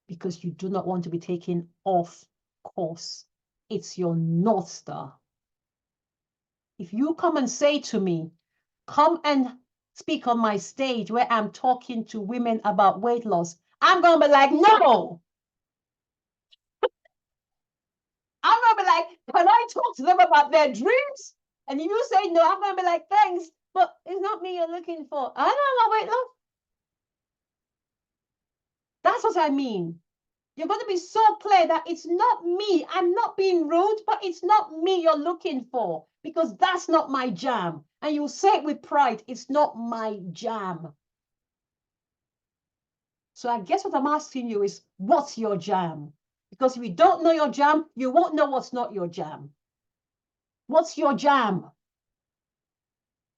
A: Because you do not want to be taken off course. It's your North Star. If you come and say to me, come and speak on my stage where I'm talking to women about weight loss, I'm going to be like, no. I'm going to be like, can I talk to them about their dreams? And if you say no, I'm going to be like, thanks, but it's not me you're looking for. I don't know weight loss. That's what I mean. You're going to be so clear that it's not me. I'm not being rude, but it's not me you're looking for because that's not my jam. And you'll say it with pride, it's not my jam. So I guess what I'm asking you is, what's your jam? Because if you don't know your jam, you won't know what's not your jam. What's your jam?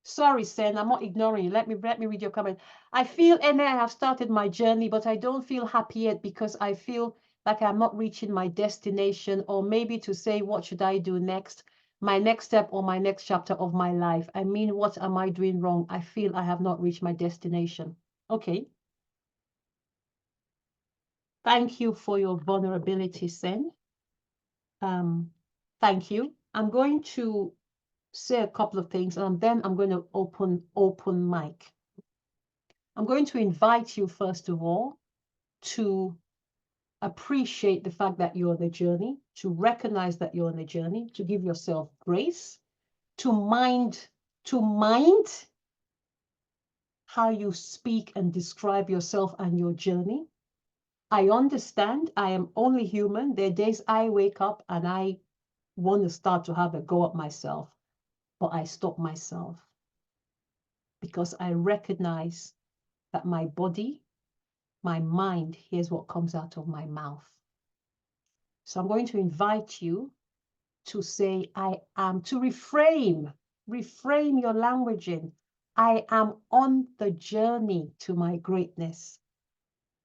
A: Sorry, Sen, I'm not ignoring you. Let me read your comment. I feel I have started my journey, but I don't feel happy yet because I feel like I'm not reaching my destination, or maybe to say, what should I do next? My next step or my next chapter of my life. I mean, what am I doing wrong? I feel I have not reached my destination. Okay. Thank you for your vulnerability, Sen. Thank you. I'm going to say a couple of things, and then I'm going to open mic. I'm going to invite you, first of all, to appreciate the fact that you're on the journey, to recognize that you're on the journey, to give yourself grace, to mind how you speak and describe yourself and your journey. I understand I am only human. There are days I wake up and I want to start to have a go at myself, but I stop myself because I recognize that my body, my mind hears what comes out of my mouth. So I'm going to invite you to say, I am, to reframe your languaging. I am on the journey to my greatness.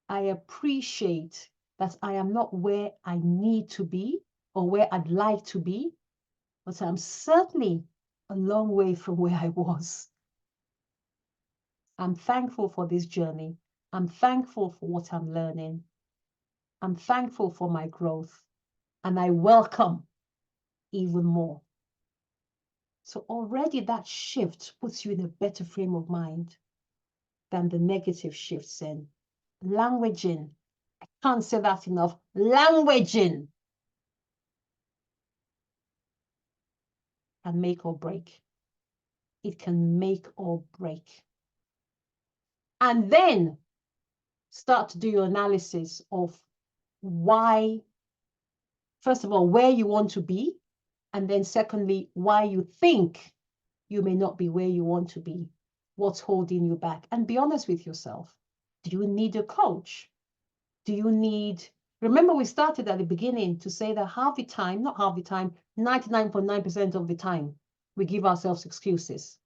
A: I appreciate that I am not where I need to be or where I'd like to be, but I'm certainly a long way from where I was. I'm thankful for this journey. I'm thankful for what I'm learning. I'm thankful for my growth, and I welcome even more. So already that shift puts you in a better frame of mind than the negative shifts in. Languaging, I can't say that enough. Languaging can make or break. It can make or break. And then start to do your analysis of why, first of all, where you want to be, and then secondly, why you think you may not be where you want to be. What's holding you back? And be honest with yourself. Do you need a coach? Do you need, remember we started at the beginning to say that half the time, not half the time, 99.9% of the time, we give ourselves excuses.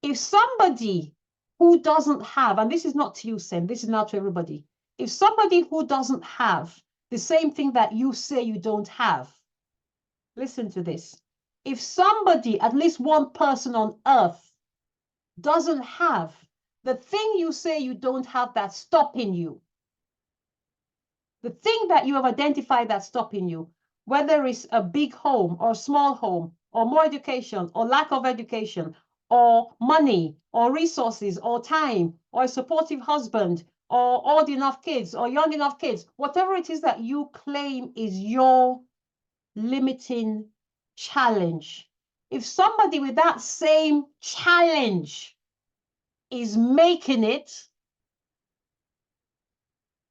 A: If somebody who doesn't have, and this is not to you, Sam, this is not to everybody. If somebody who doesn't have the same thing that you say you don't have, listen to this. If somebody, at least one person on earth, doesn't have the thing you say you don't have that's stopping you, the thing that you have identified that's stopping you, whether it's a big home or a small home, or more education or lack of education, or money or resources or time, or a supportive husband, or old enough kids or young enough kids, whatever it is that you claim is your limiting challenge. If somebody with that same challenge is making it,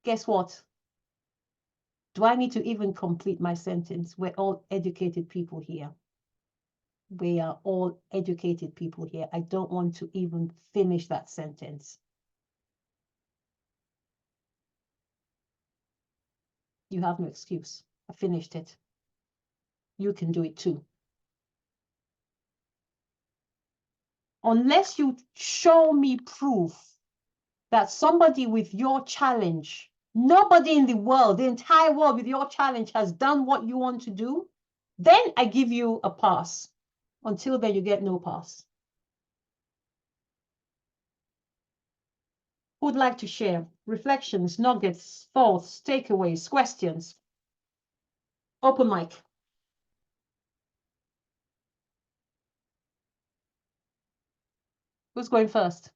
A: guess what? Do I need to even complete my sentence? We're all educated people here. We are all educated people here. I don't want to even finish that sentence. You have no excuse. I finished it. You can do it too. Unless you show me proof that somebody with your challenge, nobody in the world, the entire world with your challenge has done what you want to do, then I give you a pass. Until then, you get no pass. Who'd like to share? Reflections, nuggets, thoughts, takeaways, questions? Open mic. Who's going first?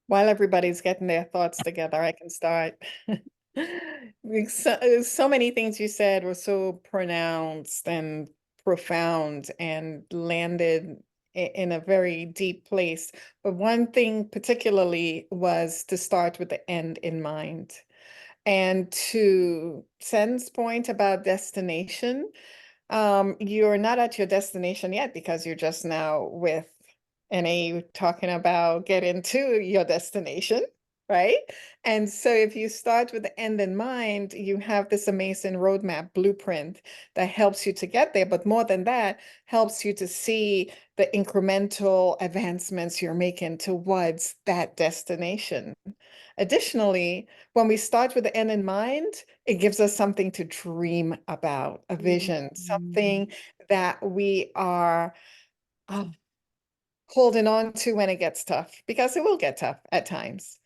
D: While everybody's getting their thoughts together, I can start. So many things you said were so pronounced and profound and landed in a very deep place. But one thing particularly was to start with the end in mind. And to Sen's point about destination, You're not at your destination yet because you're just now with NA talking about getting to your destination, right? And so if you start with the end in mind, you have this amazing roadmap blueprint that helps you to get there. But more than that, helps you to see the incremental advancements you're making towards that destination. Additionally, when we start with the end in mind, it gives us something to dream about, a vision, something that we are holding on to when it gets tough, because it will get tough at times.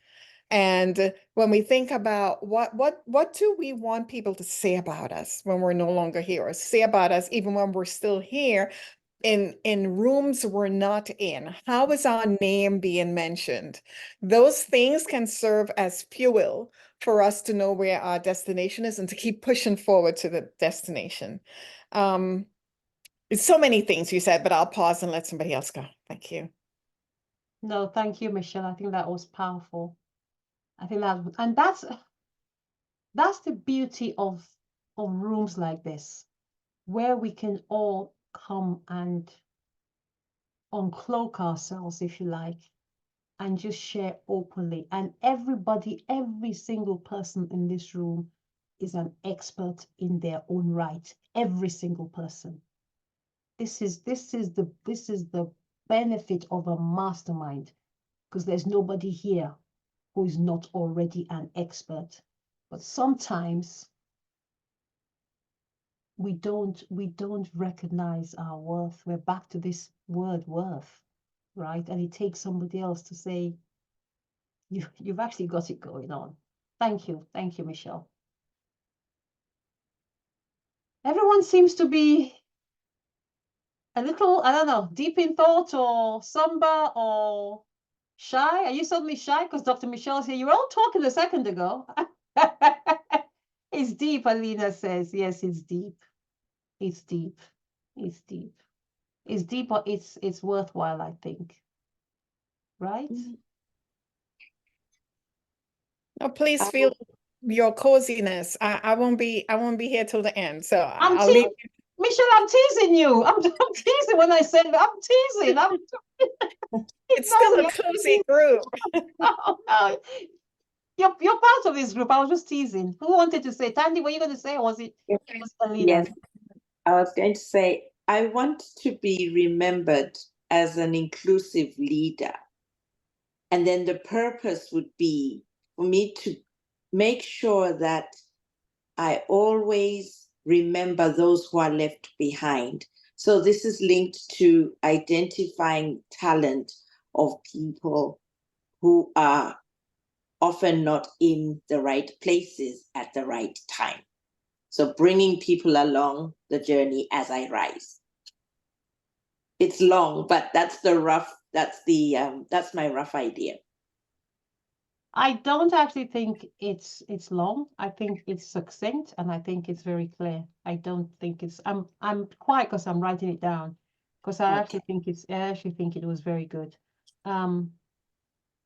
D: And when we think about what do we want people to say about us when we're no longer here, or say about us even when we're still here, in rooms we're not in, how is our name being mentioned? Those things can serve as fuel for us to know where our destination is and to keep pushing forward to the destination. It's so many things you said, but I'll pause and let somebody else go. Thank you.
A: No, thank you, Michelle. I think that was powerful. I think that, and that's the beauty of rooms like this, where we can all come and uncloak ourselves, if you like, and just share openly. And everybody, every single person in this room is an expert in their own right. Every single person. This is the benefit of a mastermind, because there's nobody here who is not already an expert. But sometimes we don't recognize our worth. We're back to this word worth, right? And it takes somebody else to say, you've actually got it going on. Thank you, Michelle. Everyone seems to be a little, I don't know, deep in thought or somber or shy. Are you suddenly shy because Dr. Michelle's here? You were all talking a second ago. It's deep, Alina says. Yes, it's deep. It's deep. It's deep. It's deep, but it's worthwhile, I think. Right?
D: Oh, please feel your coziness. I won't be here till the end. So I'll leave you.
A: Michelle, I'm teasing you. I'm teasing when I said I'm teasing.
D: It's still a cozy group.
A: Oh, no. You're part of this group. I was just teasing. Who wanted to say? Tandy, what are you going to say? Or was it Alina?
B: Yes, I was going to say, I want to be remembered as an inclusive leader. And then the purpose would be for me to make sure that I always remember those who are left behind. So this is linked to identifying talent of people who are often not in the right places at the right time. So bringing people along the journey as I rise. It's long, but that's my rough idea.
A: I don't actually think it's long. I think it's succinct, and I think it's very clear. I don't think it's. I'm quiet because I'm writing it down, because I actually think it was very good.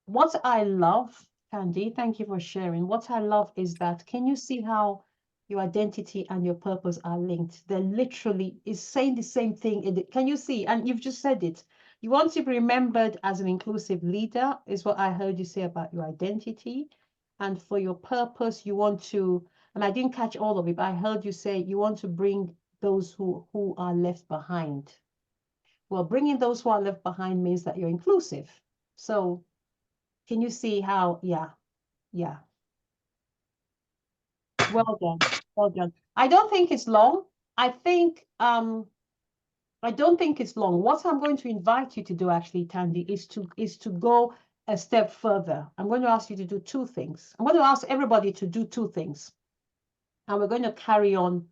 A: What I love, Candy, thank you for sharing. What I love is that, can you see how your identity and your purpose are linked? They're literally is saying the same thing. Can you see? And you've just said it. You want to be remembered as an inclusive leader, is what I heard you say about your identity. And for your purpose, you want to, and I didn't catch all of it, but I heard you say you want to bring those who are left behind. Well, bringing those who are left behind means that you're inclusive. So can you see how, yeah. Well done, well done. I don't think it's long. I don't think it's long. What I'm going to invite you to do, actually, Tandy, is to go a step further. I'm going to ask you to do two things. I'm going to ask everybody to do two things. And we're going to carry on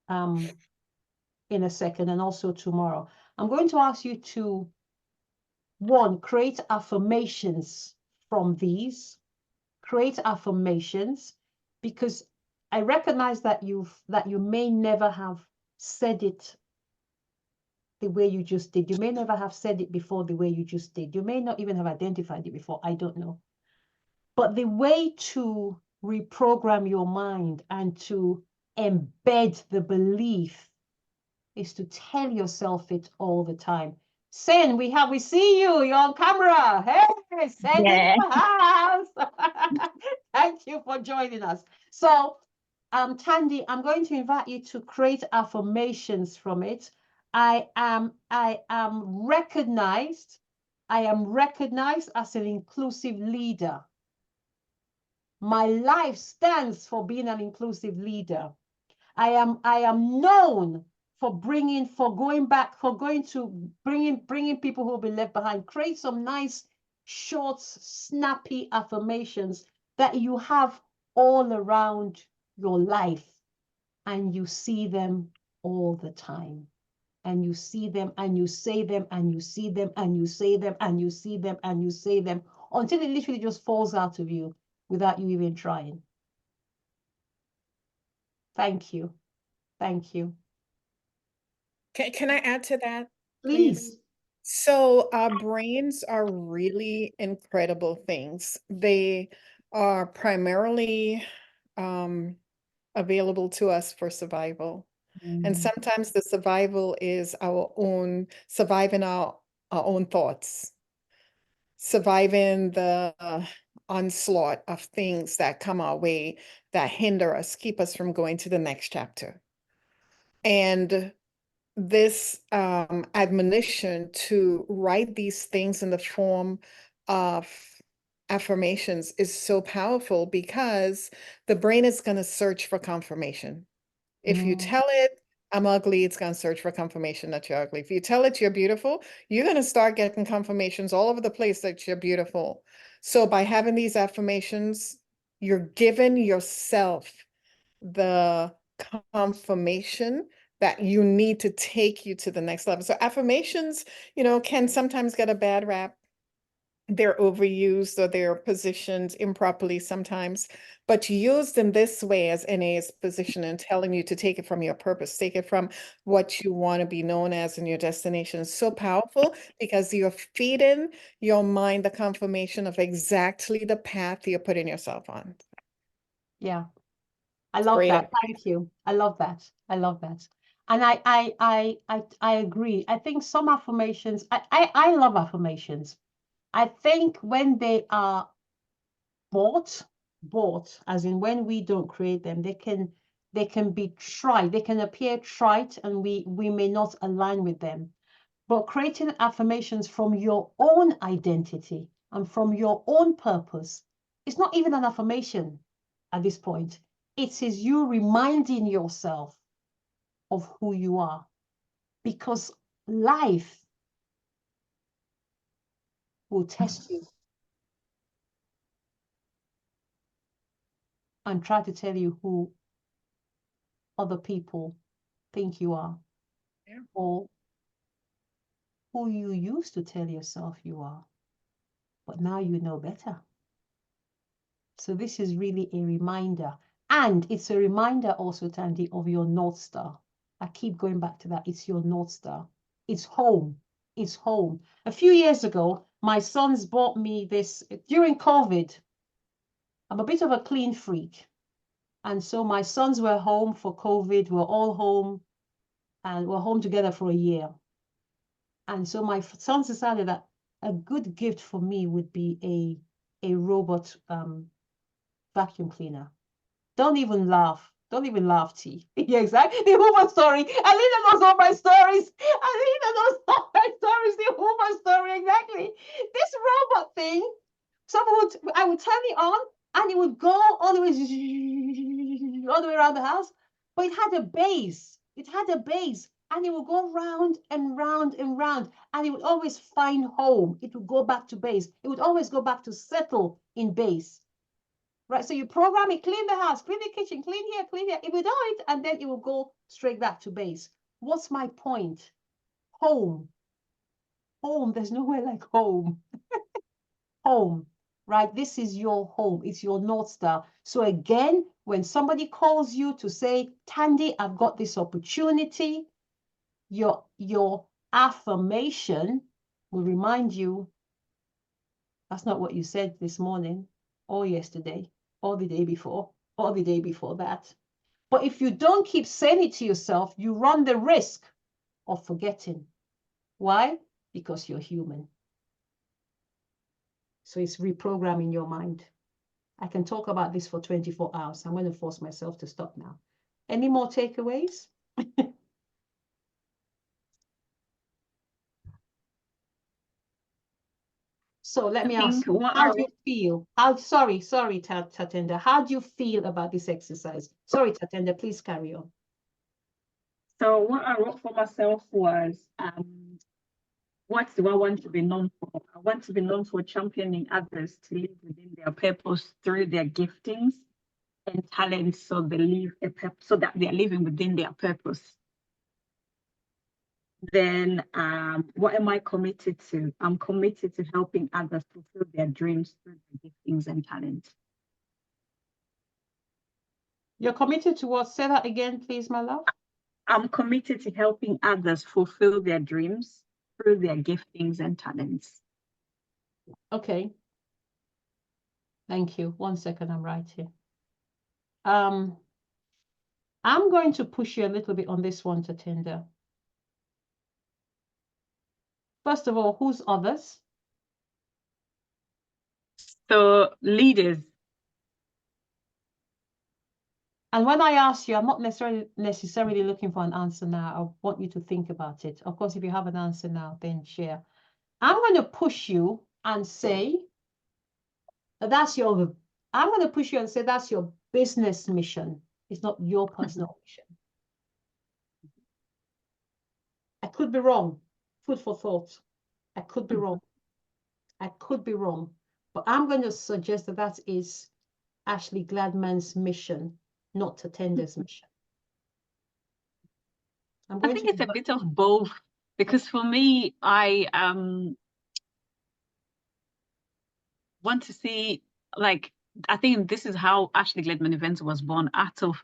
A: in a second, and also tomorrow. I'm going to ask you to, one, create affirmations from these. Create affirmations, because I recognize that you may never have said it the way you just did. You may never have said it before the way you just did. You may not even have identified it before. I don't know. But the way to reprogram your mind and to embed the belief is to tell yourself it all the time. Sen, we see you. You're on camera. Hey, Sen in
C: Yeah.
A: the house. Thank you for joining us. So, Tandy, I'm going to invite you to create affirmations from it. I am recognized. I am recognized as an inclusive leader. My life stands for being an inclusive leader. I am known for bringing people who will be left behind. Create some nice, short, snappy affirmations that you have all around your life, and you see them all the time. And you see them, and you say them, and you see them, and you say them, and you see them, and you say them, until it literally just falls out of you without you even trying. Thank you. Thank you.
D: Can I add to that,
A: Please.
D: So our brains are really incredible things. They are primarily available to us for survival. And sometimes the survival is our own, surviving our own thoughts, surviving the onslaught of things that come our way that hinder us, keep us from going to the next chapter. And this admonition to write these things in the form of affirmations is so powerful, because the brain is going to search for confirmation. If you tell it, I'm ugly, it's going to search for confirmation that you're ugly. If you tell it you're beautiful, you're going to start getting confirmations all over the place that you're beautiful. So by having these affirmations, you're giving yourself the confirmation that you need to take you to the next level. So affirmations, can sometimes get a bad rap. They're overused, or they're positioned improperly sometimes, but use them this way, as NA is positioning, telling you to take it from your purpose, take it from what you want to be known as in your destination. It's so powerful, because you're feeding your mind the confirmation of exactly the path you're putting yourself on.
A: Yeah. I love that. Thank you. I love that. I love that. And I agree. I think some affirmations, I love affirmations. I think when they are bought, as in when we don't create them, they can be trite, they can appear trite, and we may not align with them. But creating affirmations from your own identity and from your own purpose, it's not even an affirmation at this point. It is you reminding yourself of who you are, because life will test you and try to tell you who other people think you are, or who you used to tell yourself you are, but now you know better. So this is really a reminder. And it's a reminder also, Tandy, of your North Star. I keep going back to that. It's your North Star. It's home. It's home. A few years ago, my sons bought me this during COVID. I'm a bit of a clean freak. And so my sons were home for COVID. We're all home, and we're home together for a year. And so my sons decided that a good gift for me would be a robot vacuum cleaner. Don't even laugh. Don't even laugh, T. Yeah, exactly. The Hoover story. Alina knows all my stories. Alina knows all my stories. The Hoover story, exactly. This robot thing, I would turn it on, and it would go all the way around the house. But it had a base. It had a base. And it would go round and round and round. And it would always find home. It would go back to base. It would always go back to settle in base. Right, so you program it, clean the house, clean the kitchen, clean here, clean here. It will do it, and then it will go straight back to base. What's my point? Home. Home, there's nowhere like home. Home, right? This is your home. It's your North Star. So again, when somebody calls you to say, Tandy, I've got this opportunity, your affirmation will remind you, that's not what you said this morning or yesterday or the day before or the day before that. But if you don't keep saying it to yourself, you run the risk or forgetting. Why? Because you're human. So it's reprogramming your mind. I can talk about this for 24 hours. I'm going to force myself to stop now. Any more takeaways? So let me ask you, how do you feel? Sorry, Tatenda. How do you feel about this exercise? Sorry, Tatenda, please carry on.
E: So what I wrote for myself was, what do I want to be known for? I want to be known for championing others to live within their purpose through their giftings and talents, so they live so that they are living within their purpose. Then what am I committed to? I'm committed to helping others fulfill their dreams through their giftings and talents.
A: You're committed to what? Say that again, please, my love.
E: I'm committed to helping others fulfill their dreams through their giftings and talents.
A: Okay. Thank you. 1 second, I'm right here. I'm going to push you a little bit on this one, Tatenda. First of all, who's others?
E: So leaders.
A: And when I ask you, I'm not necessarily looking for an answer now. I want you to think about it. Of course, if you have an answer now, then share. I'm going to push you and say that's your, I'm going to push you and say that's your business mission. It's not your personal mission. I could be wrong. Food for thought. I could be wrong. I could be wrong. But I'm going to suggest that that is Ashley Gladman's mission, not Tatenda's mission.
E: I think it's a bit of both, because for me, I want to see, like, I think this is how Ashley Gladman Events was born, out of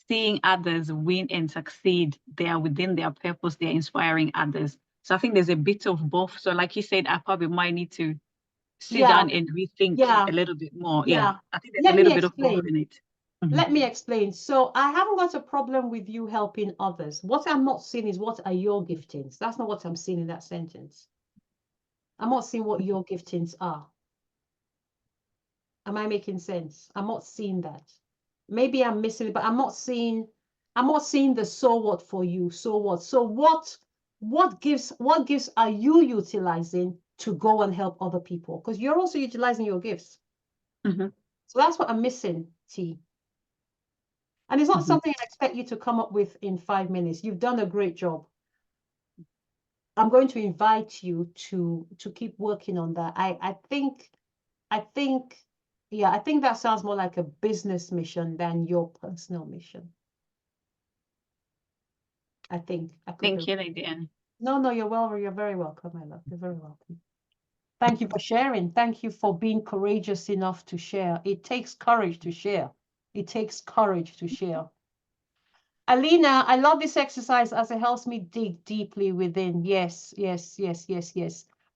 E: seeing others win and succeed. They are within their purpose, they're inspiring others. So I think there's a bit of both. So like you said, I probably might need to sit down and rethink a little bit more. Yeah. I think there's a little bit of both in it.
A: Let me explain. So I haven't got a problem with you helping others. What I'm not seeing is what are your giftings. That's not what I'm seeing in that sentence. I'm not seeing what your giftings are. Am I making sense? I'm not seeing that. Maybe I'm missing it, but I'm not seeing the so what for you. So what? So what gifts are you utilizing to go and help other people? Because you're also utilizing your gifts. So that's what I'm missing, T. And it's not something I expect you to come up with in 5 minutes. You've done a great job. I'm going to invite you to keep working on that. I think that sounds more like a business mission than your personal mission. I think.
E: Thank you, Lydian.
A: No, you're very welcome, my love. You're very welcome. Thank you for sharing. Thank you for being courageous enough to share. It takes courage to share. It takes courage to share. Alina, I love this exercise as it helps me dig deeply within. Yes.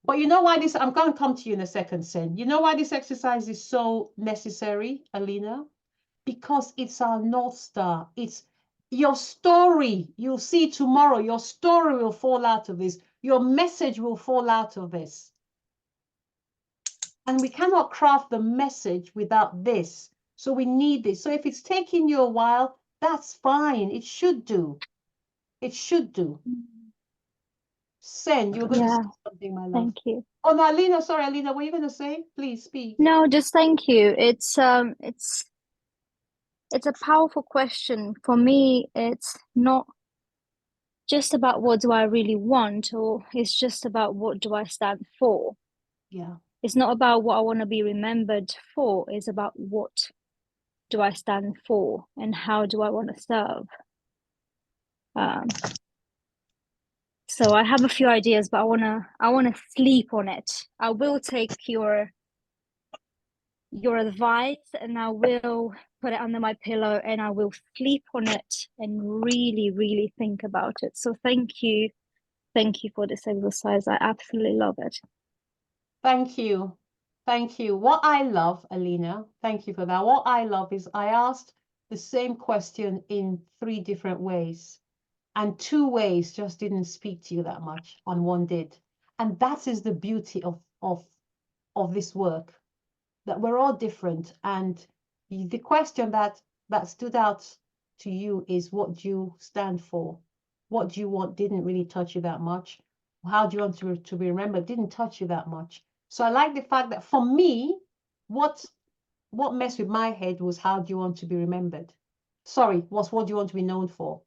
A: But you know why this, I'm going to come to you in a second, Sen. You know why this exercise is so necessary, Alina? Because it's our North Star. It's your story. You'll see tomorrow, your story will fall out of this. Your message will fall out of this. And we cannot craft the message without this. So we need this. So if it's taking you a while, that's fine. It should do. It should do. Sen, you're going to say something, my love.
C: Thank you.
A: Oh, no, Alina, sorry, Alina, what are you going to say? Please speak.
C: No, just thank you. It's a powerful question. For me, it's not just about what do I really want, or it's just about what do I stand for.
A: Yeah.
C: It's not about what I want to be remembered for. It's about what do I stand for and how do I want to serve. So I have a few ideas, but I wanna sleep on it. I will take your advice and I will put it under my pillow and I will sleep on it and really, really think about it. So thank you for this exercise. I absolutely love it.
A: Thank you. What I love, Alina, thank you for that. What I love is I asked the same question in 3 different ways. and 2 ways just didn't speak to you that much, and 1 did. And that is the beauty of this work, that we're all different. And the question that stood out to you is, what do you stand for? What do you want didn't really touch you that much. How do you want to be remembered didn't touch you that much. So I like the fact that for me, what messed with my head was, how do you want to be remembered? Sorry, what do you want to be known for?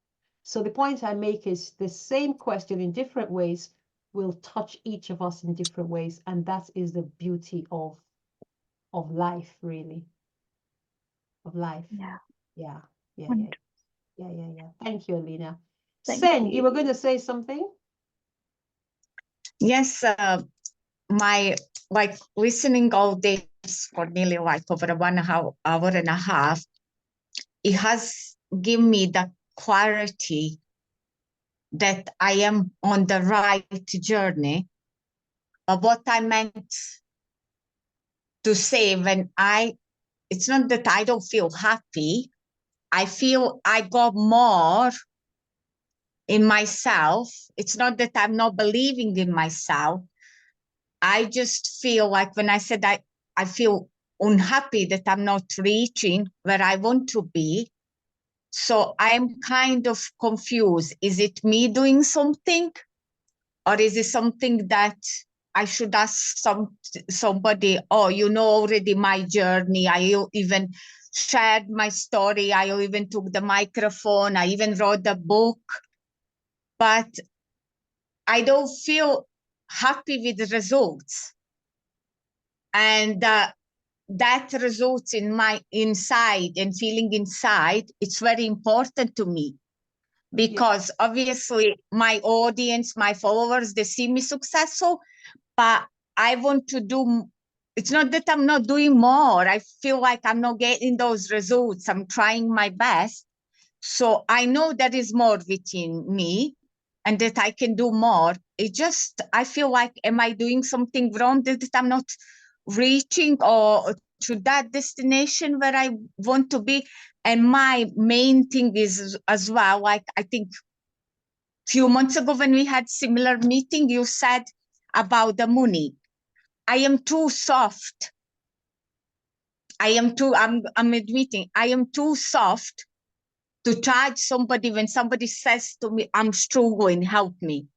A: So the point I make is, the same question in different ways will touch each of us in different ways. And that is the beauty of life, really. Of life.
C: Yeah.
A: Yeah. Yeah. Yeah.
C: Wonderful.
A: Yeah. Yeah. Yeah. Thank you, Alina.
C: Thank
A: Sen, you
C: you.
A: were going to say something?
F: Yes, my like listening all this for nearly like over 1 hour and a half, it has given me the clarity that I am on the right journey. But what I meant to say, it's not that I don't feel happy. I feel I got more in myself. It's not that I'm not believing in myself. I just feel like, when I said I feel unhappy that I'm not reaching where I want to be. So I'm kind of confused. Is it me doing something? Or is it something that I should ask somebody, oh, you know already my journey. I even shared my story. I even took the microphone. I even wrote the book. But I don't feel happy with the results. And that results in my inside and feeling inside. It's very important to me, because obviously my audience, my followers, they see me successful, but I want to do, it's not that I'm not doing more. I feel like I'm not getting those results. I'm trying my best. So I know there is more within me and that I can do more. It just, I feel like, am I doing something wrong, that I'm not reaching or to that destination where I want to be? And my main thing is as well, like, I think few months ago when we had similar meeting, you said about the money. I am too soft. I'm admitting, I am too soft to charge somebody when somebody says to me, I'm struggling, help me.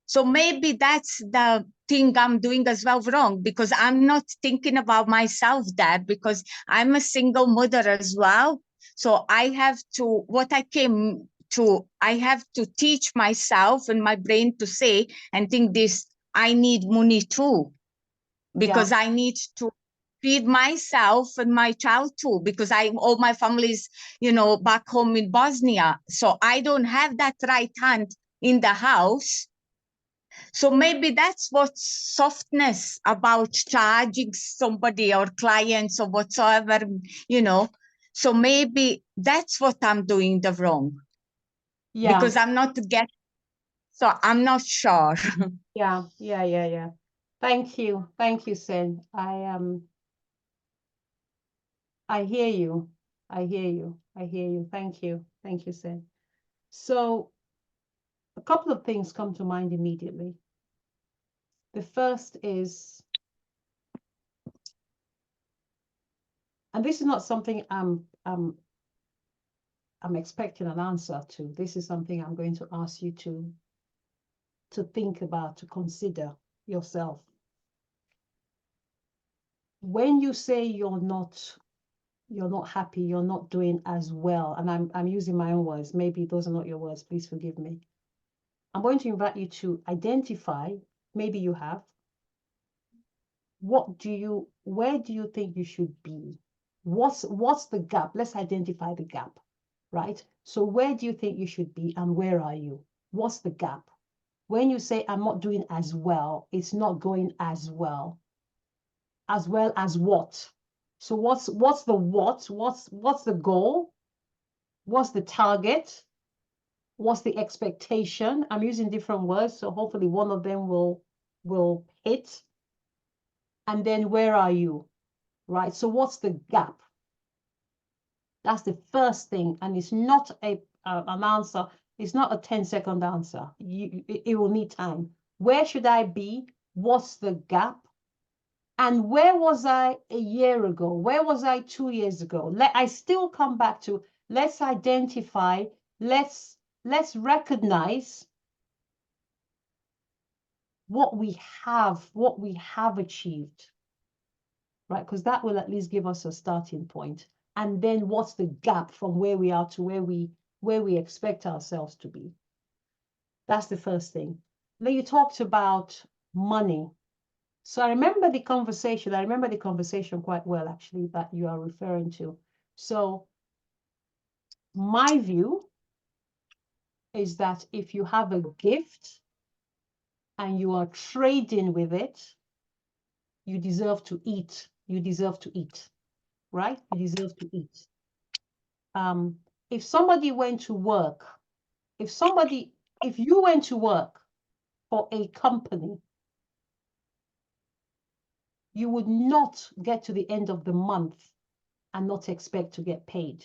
F: So maybe that's the thing I'm doing as well wrong, because I'm not thinking about myself there, because I'm a single mother as well. So I have to, I have to teach myself and my brain to say and think this, I need money too, because I need to feed myself and my child too, because all my family's, back home in Bosnia. So I don't have that right hand in the house. So maybe that's what softness about charging somebody or clients or whatsoever, So maybe that's what I'm doing the wrong.
A: Yeah.
F: Because I'm not so I'm not sure.
A: Yeah. Thank you, Sen. I hear you. Thank you, Sen. So a couple of things come to mind immediately. The first is, and this is not something I'm expecting an answer to. This is something I'm going to ask you to think about, to consider yourself. When you say you're not happy, you're not doing as well, and I'm using my own words, maybe those are not your words, please forgive me. I'm going to invite you to identify, maybe you have, where do you think you should be? What's the gap? Let's identify the gap, right? So where do you think you should be, and where are you? What's the gap? When you say I'm not doing as well, it's not going as well. As well as what? So what's the what? What's the goal? What's the target? What's the expectation? I'm using different words, so hopefully one of them will hit. And then where are you? Right? So what's the gap? That's the first thing, and it's not an answer. It's not a 10-second answer. It will need time. Where should I be? What's the gap? And where was I a year ago? Where was I 2 years ago? I still come back to, let's identify, let's recognize what we have achieved, right? Because that will at least give us a starting point. And then what's the gap from where we are to where we expect ourselves to be? That's the first thing. Then you talked about money. So I remember the conversation quite well, actually, that you are referring to. So my view is that if you have a gift and you are trading with it, you deserve to eat. You deserve to eat, right? You deserve to eat. If somebody went to work, if you went to work for a company, you would not get to the end of the month and not expect to get paid.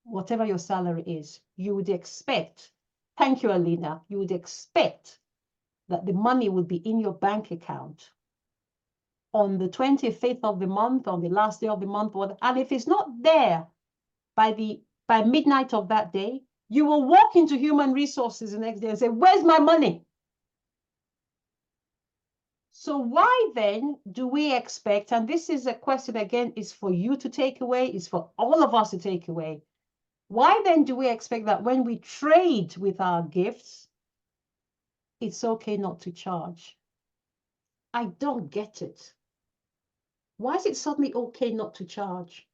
A: Whatever your salary is, you would expect, thank you, Alina, you would expect that the money would be in your bank account on the 25th of the month, on the last day of the month, and if it's not there by midnight of that day, you will walk into human resources the next day and say, where's my money? So why then do we expect, and this is a question again, is for you to take away, is for all of us to take away. Why then do we expect that when we trade with our gifts, it's okay not to charge? I don't get it. Why is it suddenly okay not to charge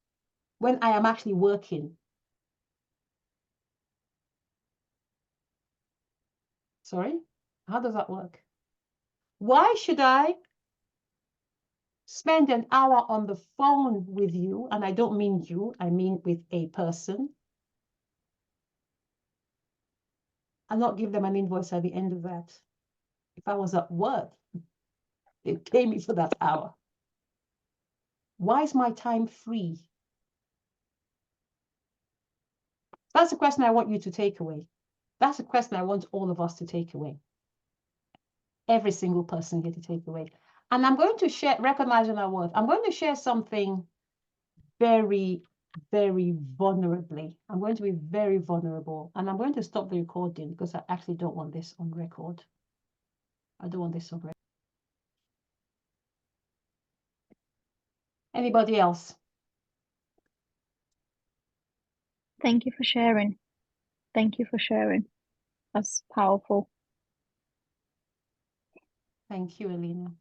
A: when I am actually working? Sorry, how does that work? Why should I spend an hour on the phone with you, and I don't mean you, I mean with a person, and not give them an invoice at the end of that? If I was at work, they pay me for that hour. Why is my time free? That's a question I want you to take away. That's a question I want all of us to take away. Every single person here to take away. And I'm going to share, recognizing our worth, I'm going to share something very, very vulnerably. I'm going to be very vulnerable. And I'm going to stop the recording because I actually don't want this on record. I don't want this on record. Anybody else?
C: Thank you for sharing. Thank you for sharing. That's powerful.
A: Thank you, Alina.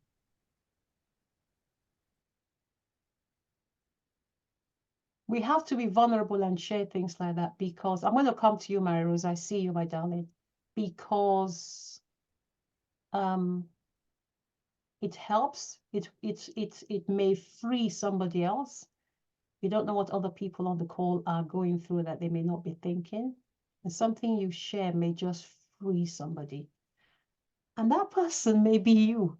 A: We have to be vulnerable and share things like that, because I'm going to come to you, Mary Rose. I see you, my darling, because it helps. It may free somebody else. You don't know what other people on the call are going through that they may not be thinking. And something you share may just free somebody. And that person may be you.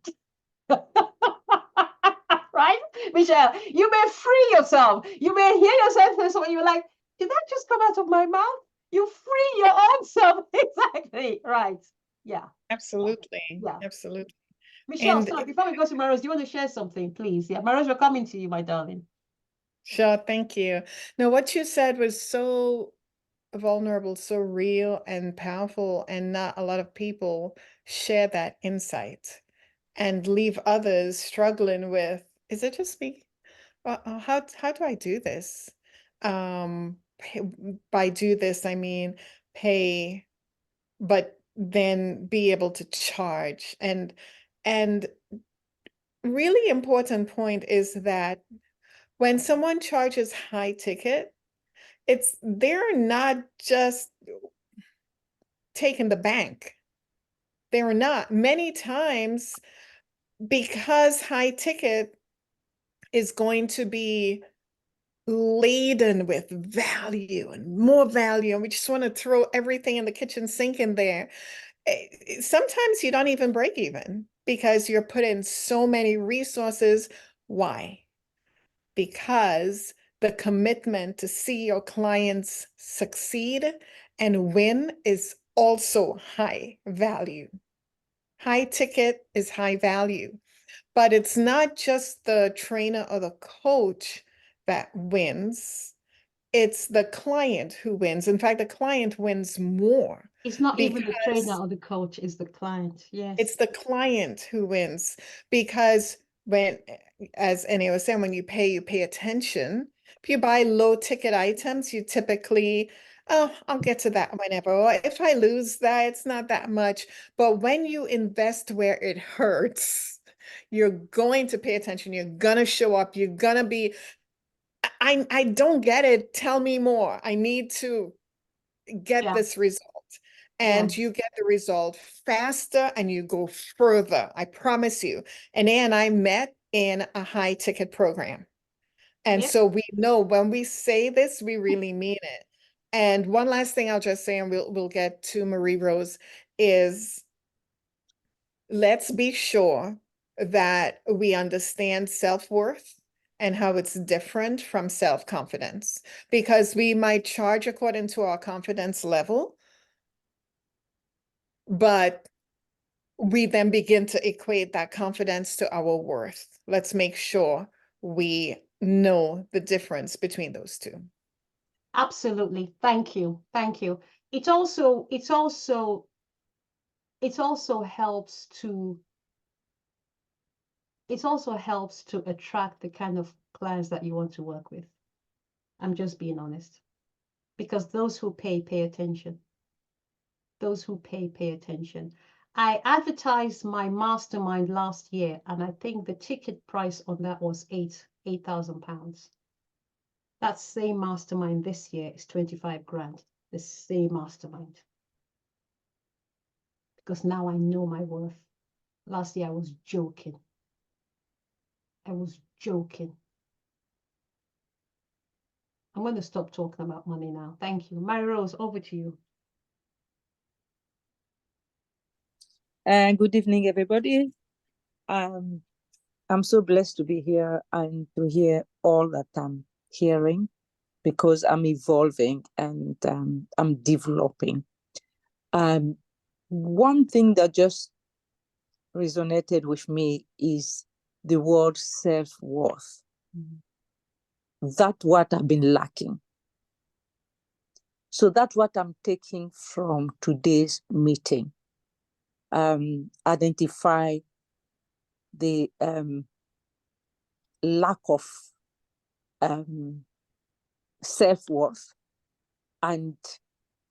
A: Right, Michelle? You may free yourself. You may hear yourself say something, you're like, did that just come out of my mouth? You free your own self. Exactly. Right. Yeah.
D: Absolutely.
A: Yeah.
D: Absolutely.
A: Michelle,
D: And
A: sorry, before we go to Maros, do you want to share something, please? Yeah, Maros, we're coming to you, my darling.
D: sure, thank you. Now, what you said was so vulnerable, so real and powerful, and not a lot of people share that insight and leave others struggling with, is it just me? How do I do this? By do this, I mean pay, but then be able to charge. And really important point is that when someone charges high ticket, they're not just taking the bank. They're not. Many times, because high ticket is going to be laden with value and more value, and we just want to throw everything in the kitchen sink in there. Sometimes you don't even break even because you're putting so many resources. Why? Because the commitment to see your clients succeed and win is also high value. High ticket is high value, but it's not just the trainer or the coach that wins. It's the client who wins. In fact, the client wins more.
A: It's not even the trainer
D: because
A: or the coach, it's the client. Yes.
D: it's the client who wins, because when, as Annie was saying, when you pay attention. If you buy low ticket items, you typically, oh, I'll get to that whenever. Or if I lose that, it's not that much. But when you invest where it hurts, you're going to pay attention. You're gonna show up. You're gonna be, I don't get it. Tell me more. I need to get
A: Yeah.
D: this result. And you get the result faster and you go further. I promise you. And I met in a high ticket program. And
A: Yep.
D: so we know when we say this, we really mean it. And one last thing I'll just say, and we'll get to Marie Rose, is let's be sure that we understand self-worth and how it's different from self-confidence, because we might charge according to our confidence level, but we then begin to equate that confidence to our worth. Let's make sure we know the difference between those two.
A: Absolutely. Thank you. Thank you. It also helps to attract the kind of clients that you want to work with. I'm just being honest. Because those who pay attention. Those who pay attention. I advertised my mastermind last year, and I think the ticket price on that was £8,000. That same mastermind this year is 25 grand. The same mastermind. Because now I know my worth. Last year I was joking. I was joking. I'm going to stop talking about money now. Thank you. Mary Rose, over to you.
G: Good evening, everybody. I'm so blessed to be here and to hear all that I'm hearing, because I'm evolving and I'm developing. One thing that just resonated with me is the word self-worth. That's what I've been lacking. So that's what I'm taking from today's meeting. Identify the lack of self-worth and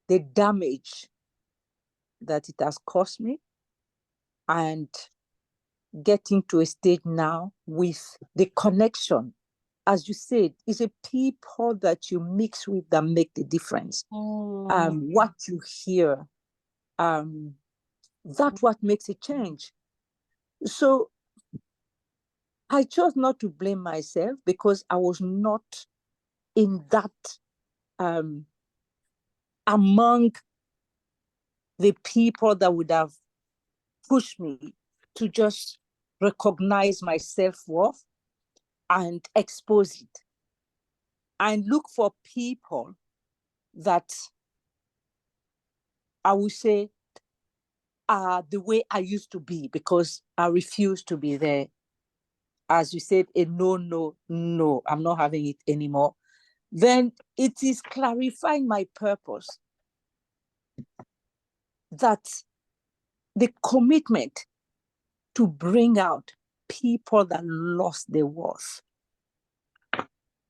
G: the damage that it has caused me, and getting to a stage now with the connection. As you said, it's a people that you mix with that make the difference. What you hear, that's what makes a change. So I chose not to blame myself, because I was not in that among the people that would have pushed me to just recognize my self-worth and expose it, and look for people that I would say are the way I used to be, because I refuse to be there. As you said, a no, I'm not having it anymore. Then it is clarifying my purpose, that the commitment to bring out people that lost their worth.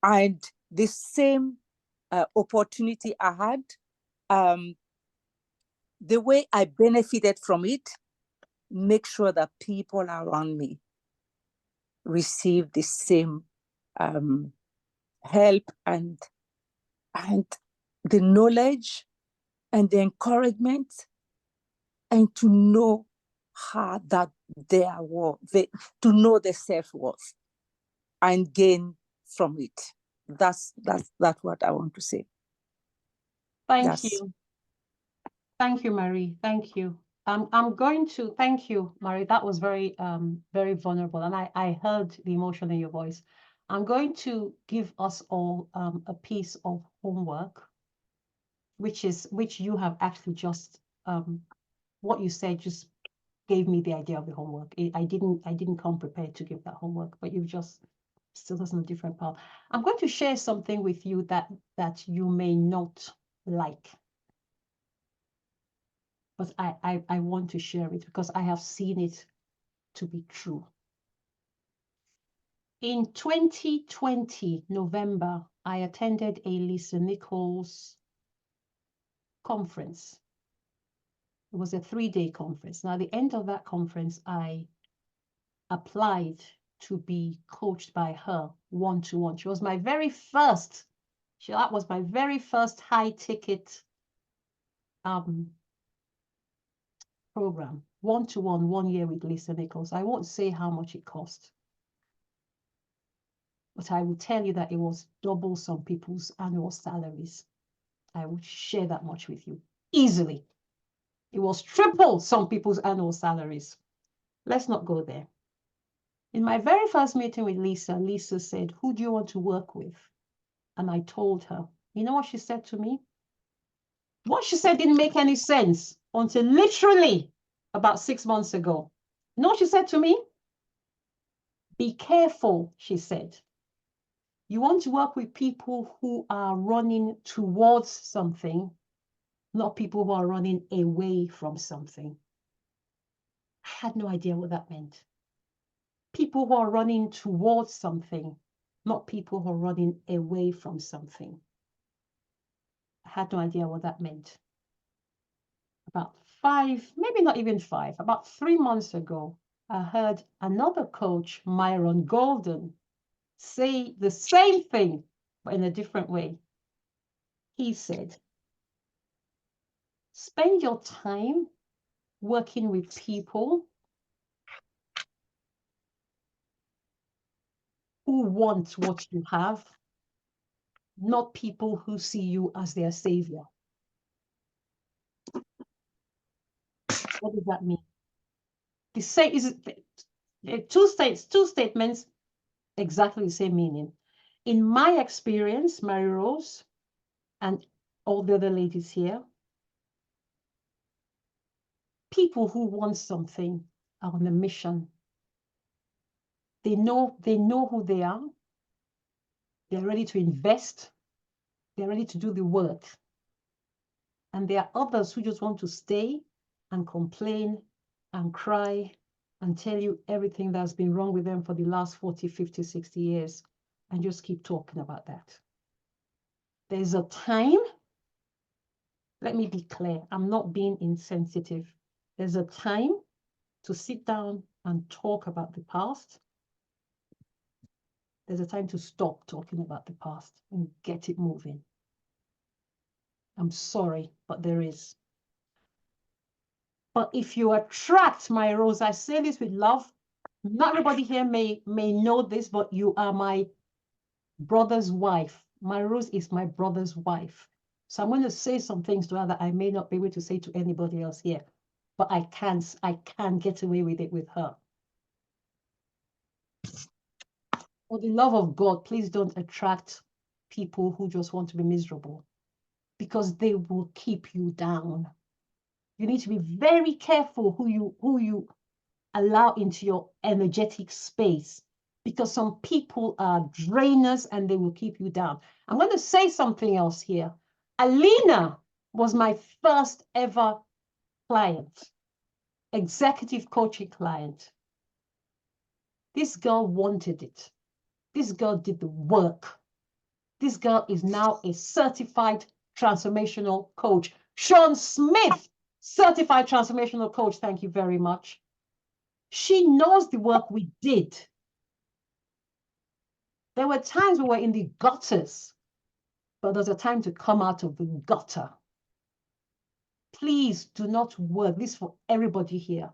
G: And the same opportunity I had, the way I benefited from it, make sure that people around me receive the same help and the knowledge and the encouragement, and to know how that their worth, to know their self-worth and gain from it. That's what I want to say.
A: Thank you. Thank you, Marie. Thank you. I'm going to thank you, Marie. That was very very vulnerable, and I heard the emotion in your voice. I'm going to give us all a piece of homework. which you have actually just what you said just gave me the idea of the homework. I didn't come prepared to give that homework, but you've just still us on a different path. I'm going to share something with you that you may not like, but I want to share it because I have seen it to be true. In 2020, November, I attended a Lisa Nichols conference. It was a 3-day conference. Now, at the end of that conference, I applied to be coached by her one-to-one. She was my very first, that was my very first high ticket program, one-to-one, 1 year with Lisa Nichols. I won't say how much it cost, but I will tell you that it was double some people's annual salaries. I will share that much with you easily. It was triple some people's annual salaries. Let's not go there. In my very first meeting with Lisa, Lisa said, "Who do you want to work with?" And I told her. You know what she said to me? What she said didn't make any sense until literally about 6 months ago. You know what she said to me? "Be careful," she said. "You want to work with people who are running towards something, not people who are running away from something." I had no idea what that meant. People who are running towards something, not people who are running away from something. I had no idea what that meant. About 5, maybe not even 5, about 3 months ago, I heard another coach, Myron Golden, say the same thing, but in a different way. He said, "Spend your time working with people who want what you have, not people who see you as their savior." What does that mean? The same is two statements, exactly the same meaning. In my experience, Mary Rose, and all the other ladies here, people who want something are on a mission. They know who they are. They're ready to invest. They're ready to do the work. And there are others who just want to stay and complain and cry and tell you everything that's been wrong with them for the last 40, 50, 60 years and just keep talking about that. There's a time, let me be clear, I'm not being insensitive. There's a time to sit down and talk about the past. There's a time to stop talking about the past and get it moving. I'm sorry, but there is. But if you attract, my Rose, I say this with love, not everybody here may know this, but you are my brother's wife. My Rose is my brother's wife. So I'm going to say some things to her that I may not be able to say to anybody else here, but I can get away with it with her. For the love of God, please don't attract people who just want to be miserable, because they will keep you down. You need to be very careful who you allow into your energetic space, because some people are drainers and they will keep you down. I'm going to say something else here. Alina was my first ever client, executive coaching client. This girl wanted it. This girl did the work. This girl is now a certified transformational coach. Sean Smith, certified transformational coach. Thank you very much. She knows the work we did. There were times we were in the gutters, but there's a time to come out of the gutter. Please do not work. This is for everybody here.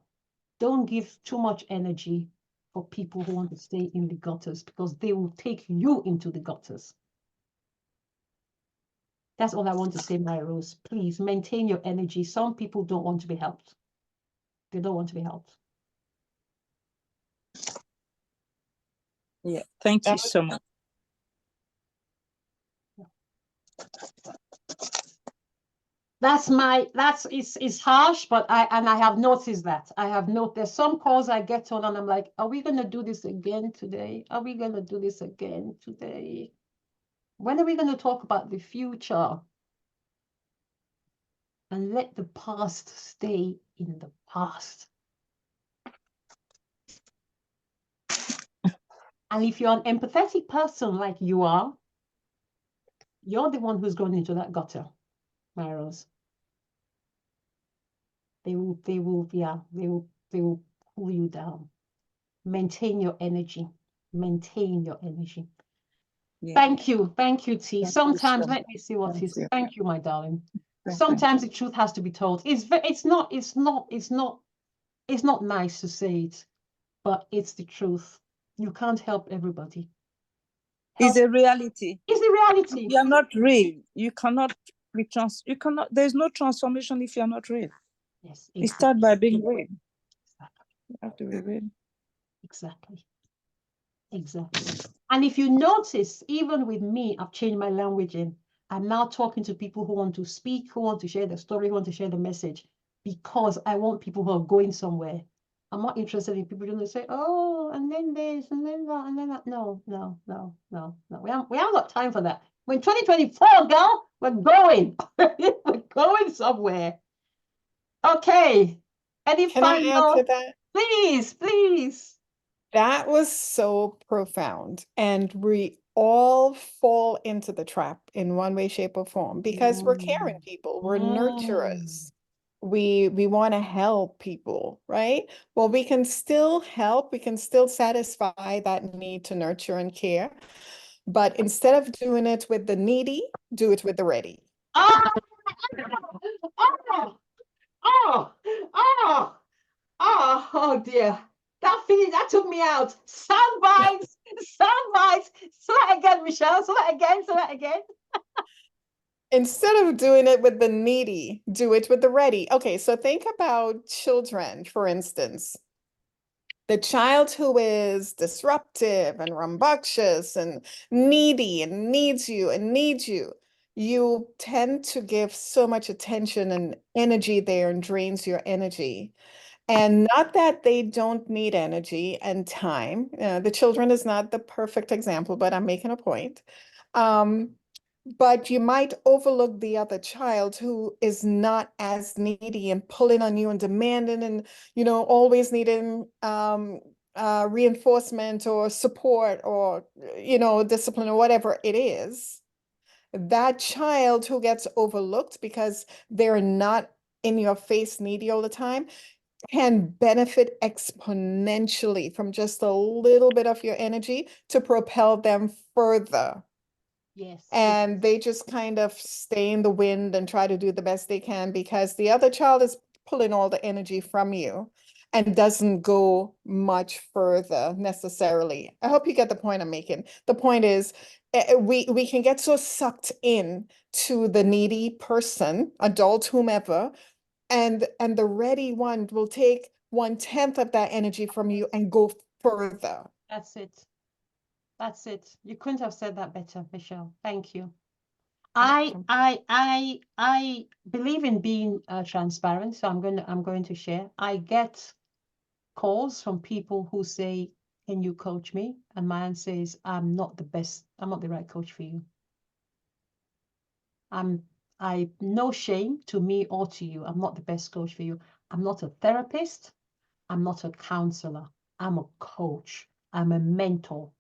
A: Don't give too much energy for people who want to stay in the gutters, because they will take you into the gutters. That's all I want to say, my Rose. Please maintain your energy. Some people don't want to be helped. They don't want to be helped.
G: Yeah, thank you so much.
A: it's harsh, but I have noticed that. There's some calls I get on and I'm like, are we gonna do this again today? Are we gonna do this again today? When are we gonna talk about the future? And let the past stay in the past. And if you're an empathetic person like you are, you're the one who's gone into that gutter, my Rose. They will pull you down. Maintain your energy. Maintain your energy.
G: Yeah.
A: Thank you, T.
G: Thank you,
A: Sometimes,
G: sir.
A: let me see what
G: Thank
A: is.
G: you.
A: Thank you, my darling.
G: Thank
A: Sometimes the truth has to be told. It's not nice to say it, but it's the truth. You can't help everybody.
G: It's a reality.
A: It's the reality.
G: You are not real. You cannot there's no transformation if you're not real.
A: Yes,
G: It starts by being real.
A: Exactly.
G: You have to be real.
A: Exactly. And if you notice, even with me, I've changed my language in. I'm now talking to people who want to speak, who want to share the story, who want to share the message, because I want people who are going somewhere. I'm not interested in people who say, oh, and then this, and then that, and then that. No. We haven't got time for that. We're in 2024, girl. We're going. We're going somewhere. Okay. Any
D: Can I add to that?
A: Please.
D: That was so profound. And we all fall into the trap in one way, shape, or form because we're caring people, we're nurturers. We want to help people, right? Well, we can still help, we can still satisfy that need to nurture and care. But instead of doing it with the needy, do it with the ready.
A: Oh, dear. That took me out. Sound bites. Say that again, Michelle. Say that again.
D: Instead of doing it with the needy, do it with the ready. Okay, so think about children, for instance. The child who is disruptive and rambunctious and needy and needs you, you tend to give so much attention and energy there and drains your energy. And not that they don't need energy and time. The children is not the perfect example, but I'm making a point. But you might overlook the other child who is not as needy and pulling on you and demanding and, always needing reinforcement or support or, discipline or whatever it is. That child who gets overlooked because they're not in your face needy all the time can benefit exponentially from just a little bit of your energy to propel them further.
A: Yes.
D: And they just kind of stay in the wind and try to do the best they can because the other child is pulling all the energy from you and doesn't go much further necessarily. I hope you get the point I'm making. The point is, we can get so sucked in to the needy person, adult, whomever, and the ready one will take 1/10 of that energy from you and go further.
A: That's it. You couldn't have said that better, Michelle. Thank you. I believe in being transparent, so I'm going to share. I get calls from people who say, "Can you coach me?" And my answer is, "I'm not the best. I'm not the right coach for you." I no shame to me or to you. I'm not the best coach for you. I'm not a therapist. I'm not a counselor. I'm a coach. I'm a mentor.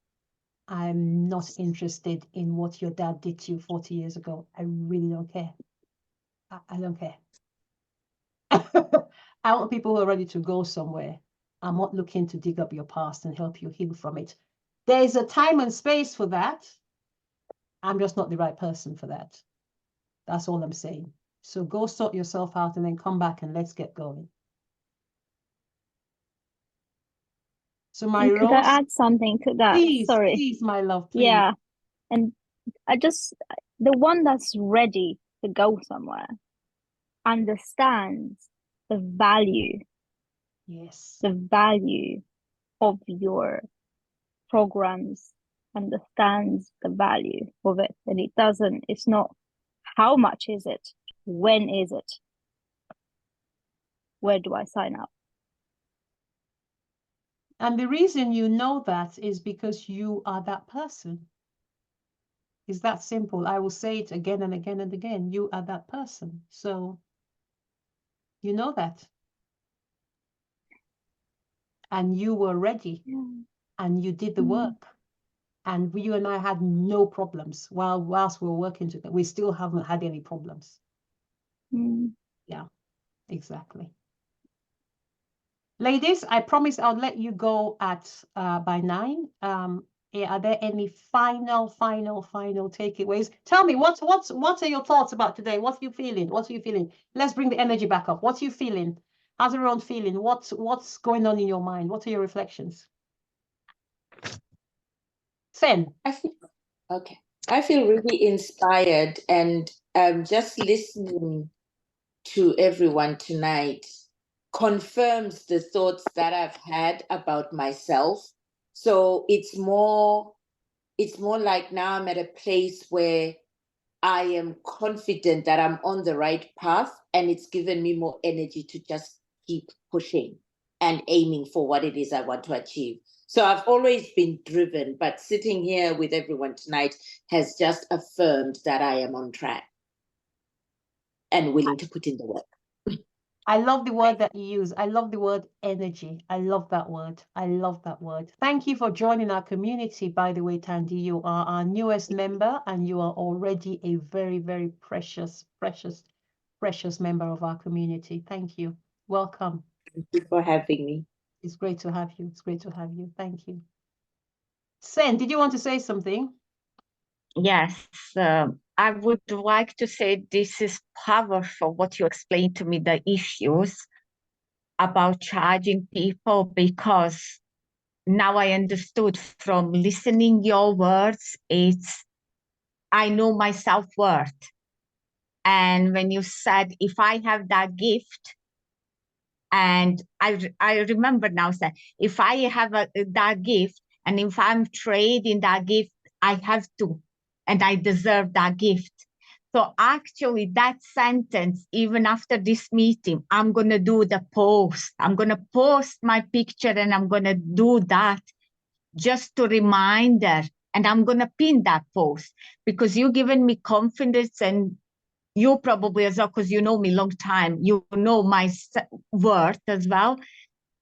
A: I'm not interested in what your dad did to you 40 years ago. I really don't care. I don't care. I want people who are ready to go somewhere. I'm not looking to dig up your past and help you heal from it. There's a time and space for that. I'm just not the right person for that. That's all I'm saying. So go sort yourself out and then come back and let's get going. So my
C: And could
A: Rose,
C: I add something to that? Sorry.
A: Please, my love, please.
C: Yeah. And the one that's ready to go somewhere understands the value of your programs, understands the value of it. And it's not how much is it, When is it? Where do I sign up?
A: And the reason you know that is because you are that person. It's that simple. I will say it again and again and again. You are that person. So you know that. And you were ready. And you did the work. And you and I had no problems whilst we were working together. We still haven't had any problems. Yeah, exactly. Ladies, I promise I'll let you go at by 9. Are there any final takeaways? Tell me what are your thoughts about today? What are you feeling? What are you feeling? Let's bring the energy back up. What are you feeling? How's everyone feeling? What's going on in your mind? What are your reflections? Sen.
B: I feel really inspired, and just listening to everyone tonight confirms the thoughts that I've had about myself. So it's more like now I'm at a place where I am confident that I'm on the right path, and it's given me more energy to just keep pushing and aiming for what it is I want to achieve. So I've always been driven, but sitting here with everyone tonight has just affirmed that I am on track and willing to put in the work.
A: I love the word that you use. I love the word energy. I love that word. I love that word. Thank you for joining our community, by the way, Tandy. You are our newest member, and you are already a very, very precious member of our community. Thank you. Welcome.
B: Thank you for having me.
A: It's great to have you. It's great to have you. Thank you. Sen, did you want to say something?
F: Yes, I would like to say this is powerful what you explained to me, the issues about charging people, because now I understood from listening your words, I know my self-worth. And when you said, if I have that gift, and I remember now saying, if I have that gift, and if I'm trading that gift, I have to, and I deserve that gift. So actually that sentence, even after this meeting, I'm going to do the post. I'm going to post my picture, and I'm going to do that just to remind her. And I'm going to pin that post, because you've given me confidence, and you probably as well, because you know me long time, you know my worth as well.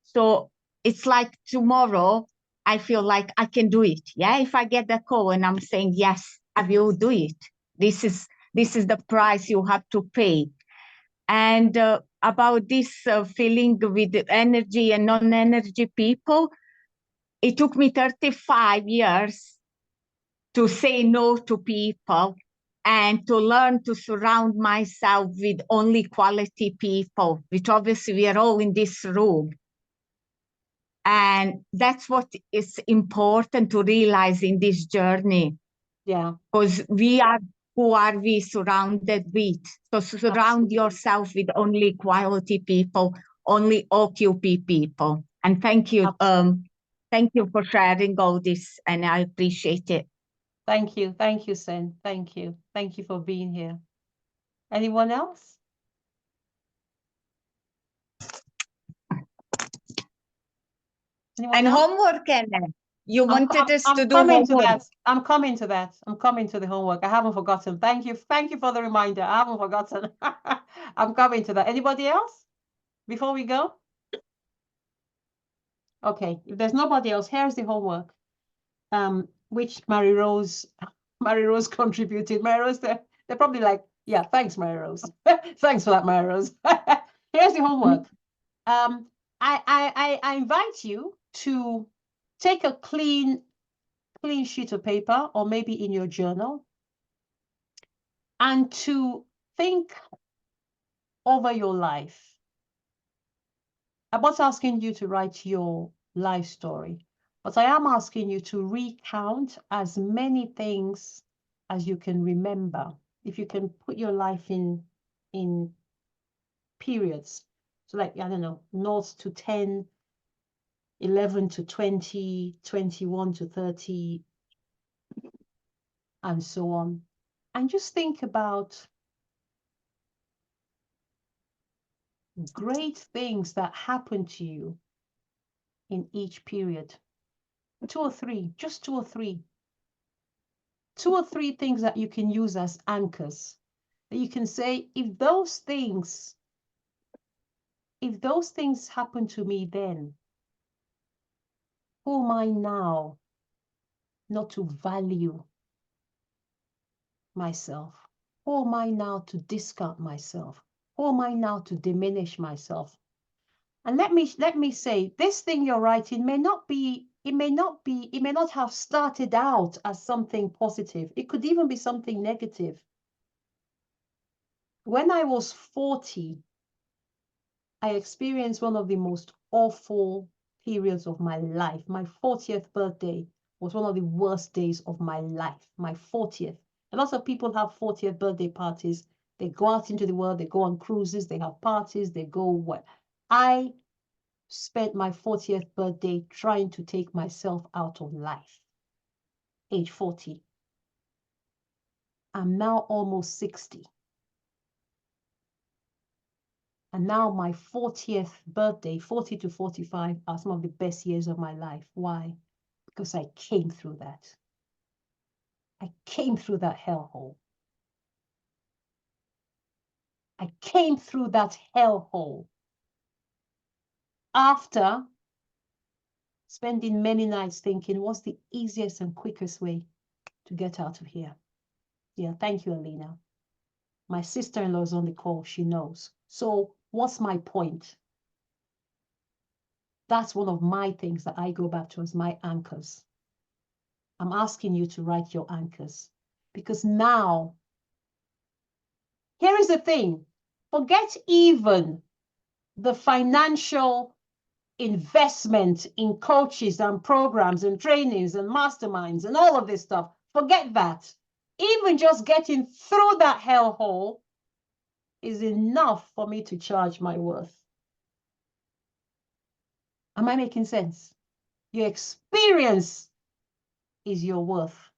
F: So it's like tomorrow, I feel like I can do it. Yeah, if I get the call and I'm saying, yes, I will do it. This is the price you have to pay. And about this feeling with energy and non-energy people, it took me 35 years to say no to people and to learn to surround myself with only quality people, which obviously we are all in this room. And that's what is important to realize in this journey.
A: Yeah.
F: Because who are we surrounded with? So surround Absolutely. Yourself with only quality people, only OQP people. And thank you. Thank you for sharing all this, and I appreciate it.
A: Thank you. Thank you, Sen. Thank you. Thank you for being here. Anyone else?
F: And homework, Anna. You wanted us to do homework.
A: I'm coming to that. I'm coming to the homework. I haven't forgotten. Thank you. Thank you for the reminder. I haven't forgotten. I'm coming to that. Anybody else before we go? Okay. If there's nobody else, here's the homework. Which Mary Rose contributed. Mary Rose, they're probably like, yeah, thanks, Mary Rose. Thanks for that, Mary Rose. Here's the homework. I invite you to take a clean sheet of paper, or maybe in your journal, and to think over your life. I'm not asking you to write your life story, but I am asking you to recount as many things as you can remember. If you can put your life in periods, so like, I don't know, 0 to 10, 11 to 20, 21 to 30, and so on. And just think about great things that happen to you in each period. 2 or 3, just 2 or 3. 2 or 3 things that you can use as anchors. That you can say, if those things happen to me then, who am I now not to value myself? Who am I now to discount myself? Who am I now to diminish myself? And let me say, this thing you're writing may not have started out as something positive. It could even be something negative. When I was 40, I experienced one of the most awful periods of my life. My 40th birthday was one of the worst days of my life. My 40th. A lot of people have 40th birthday parties. They go out into the world, they go on cruises, they have parties, they go what? I spent my 40th birthday trying to take myself out of life. Age 40. I'm now almost 60. And now my 40th birthday, 40 to 45, are some of the best years of my life. Why? Because I came through that. I came through that hellhole. I came through that hellhole after spending many nights thinking, what's the easiest and quickest way to get out of here? Yeah, thank you, Alina. My sister-in-law is on the call. She knows. So what's my point? That's one of my things that I go back to as my anchors. I'm asking you to write your anchors, because now, here is the thing. Forget even the financial investment in coaches and programs and trainings and masterminds and all of this stuff. Forget that. Even just getting through that hellhole is enough for me to charge my worth. Am I making sense? Your experience is your worth.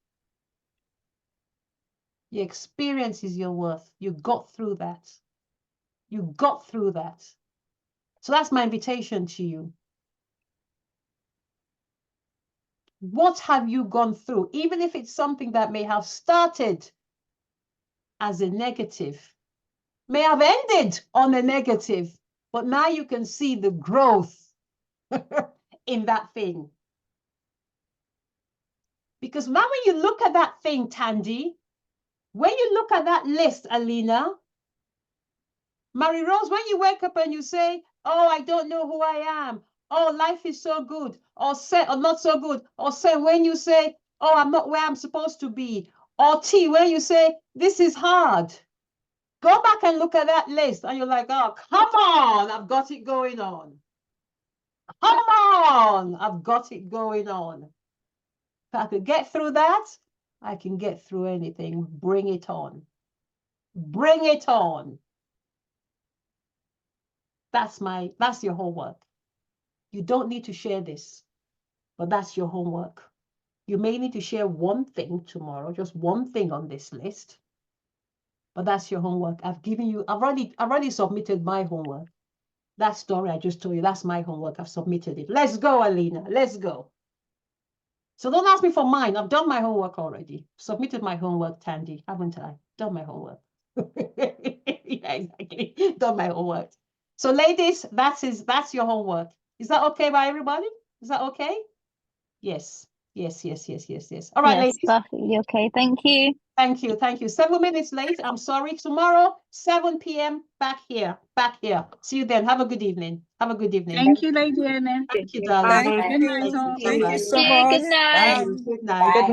A: Your experience is your worth. You got through that. You got through that. So that's my invitation to you. What have you gone through? Even if it's something that may have started as a negative, may have ended on a negative, but now you can see the growth in that thing. Because now when you look at that thing, Tandy, when you look at that list, Alina, Mary Rose, when you wake up and you say, oh, I don't know who I am. Oh, life is so good, or say, or not so good, or say when you say, oh, I'm not where I'm supposed to be, or T, when you say, this is hard. Go back and look at that list and you're like, oh, come on, I've got it going on. Come on, I've got it going on. If I could get through that, I can get through anything. Bring it on. Bring it on. That's your homework. You don't need to share this, but that's your homework. You may need to share one thing tomorrow, just one thing on this list, but that's your homework. I've already submitted my homework. That story I just told you, that's my homework. I've submitted it. Let's go, Alina. Let's go. So don't ask me for mine. I've done my homework already. Submitted my homework, Tandy, haven't I? Done my homework. Yeah, exactly. Done my homework. So ladies, that's your homework. Is that okay by everybody? Is that okay? Yes. Yes. All right,
C: Yes,
A: ladies.
C: perfectly okay. Thank you.
A: Thank you. 7 minutes late. I'm sorry. Tomorrow, 7 p.m. back here. See you then. Have a good evening.
E: Thank you, Lady Ellen.
A: Thank you, darling.
G: Thank
E: Good
G: you.
E: night, all.
G: Thank you so
C: Good
G: much.
C: night.
G: Bye.
A: Good night.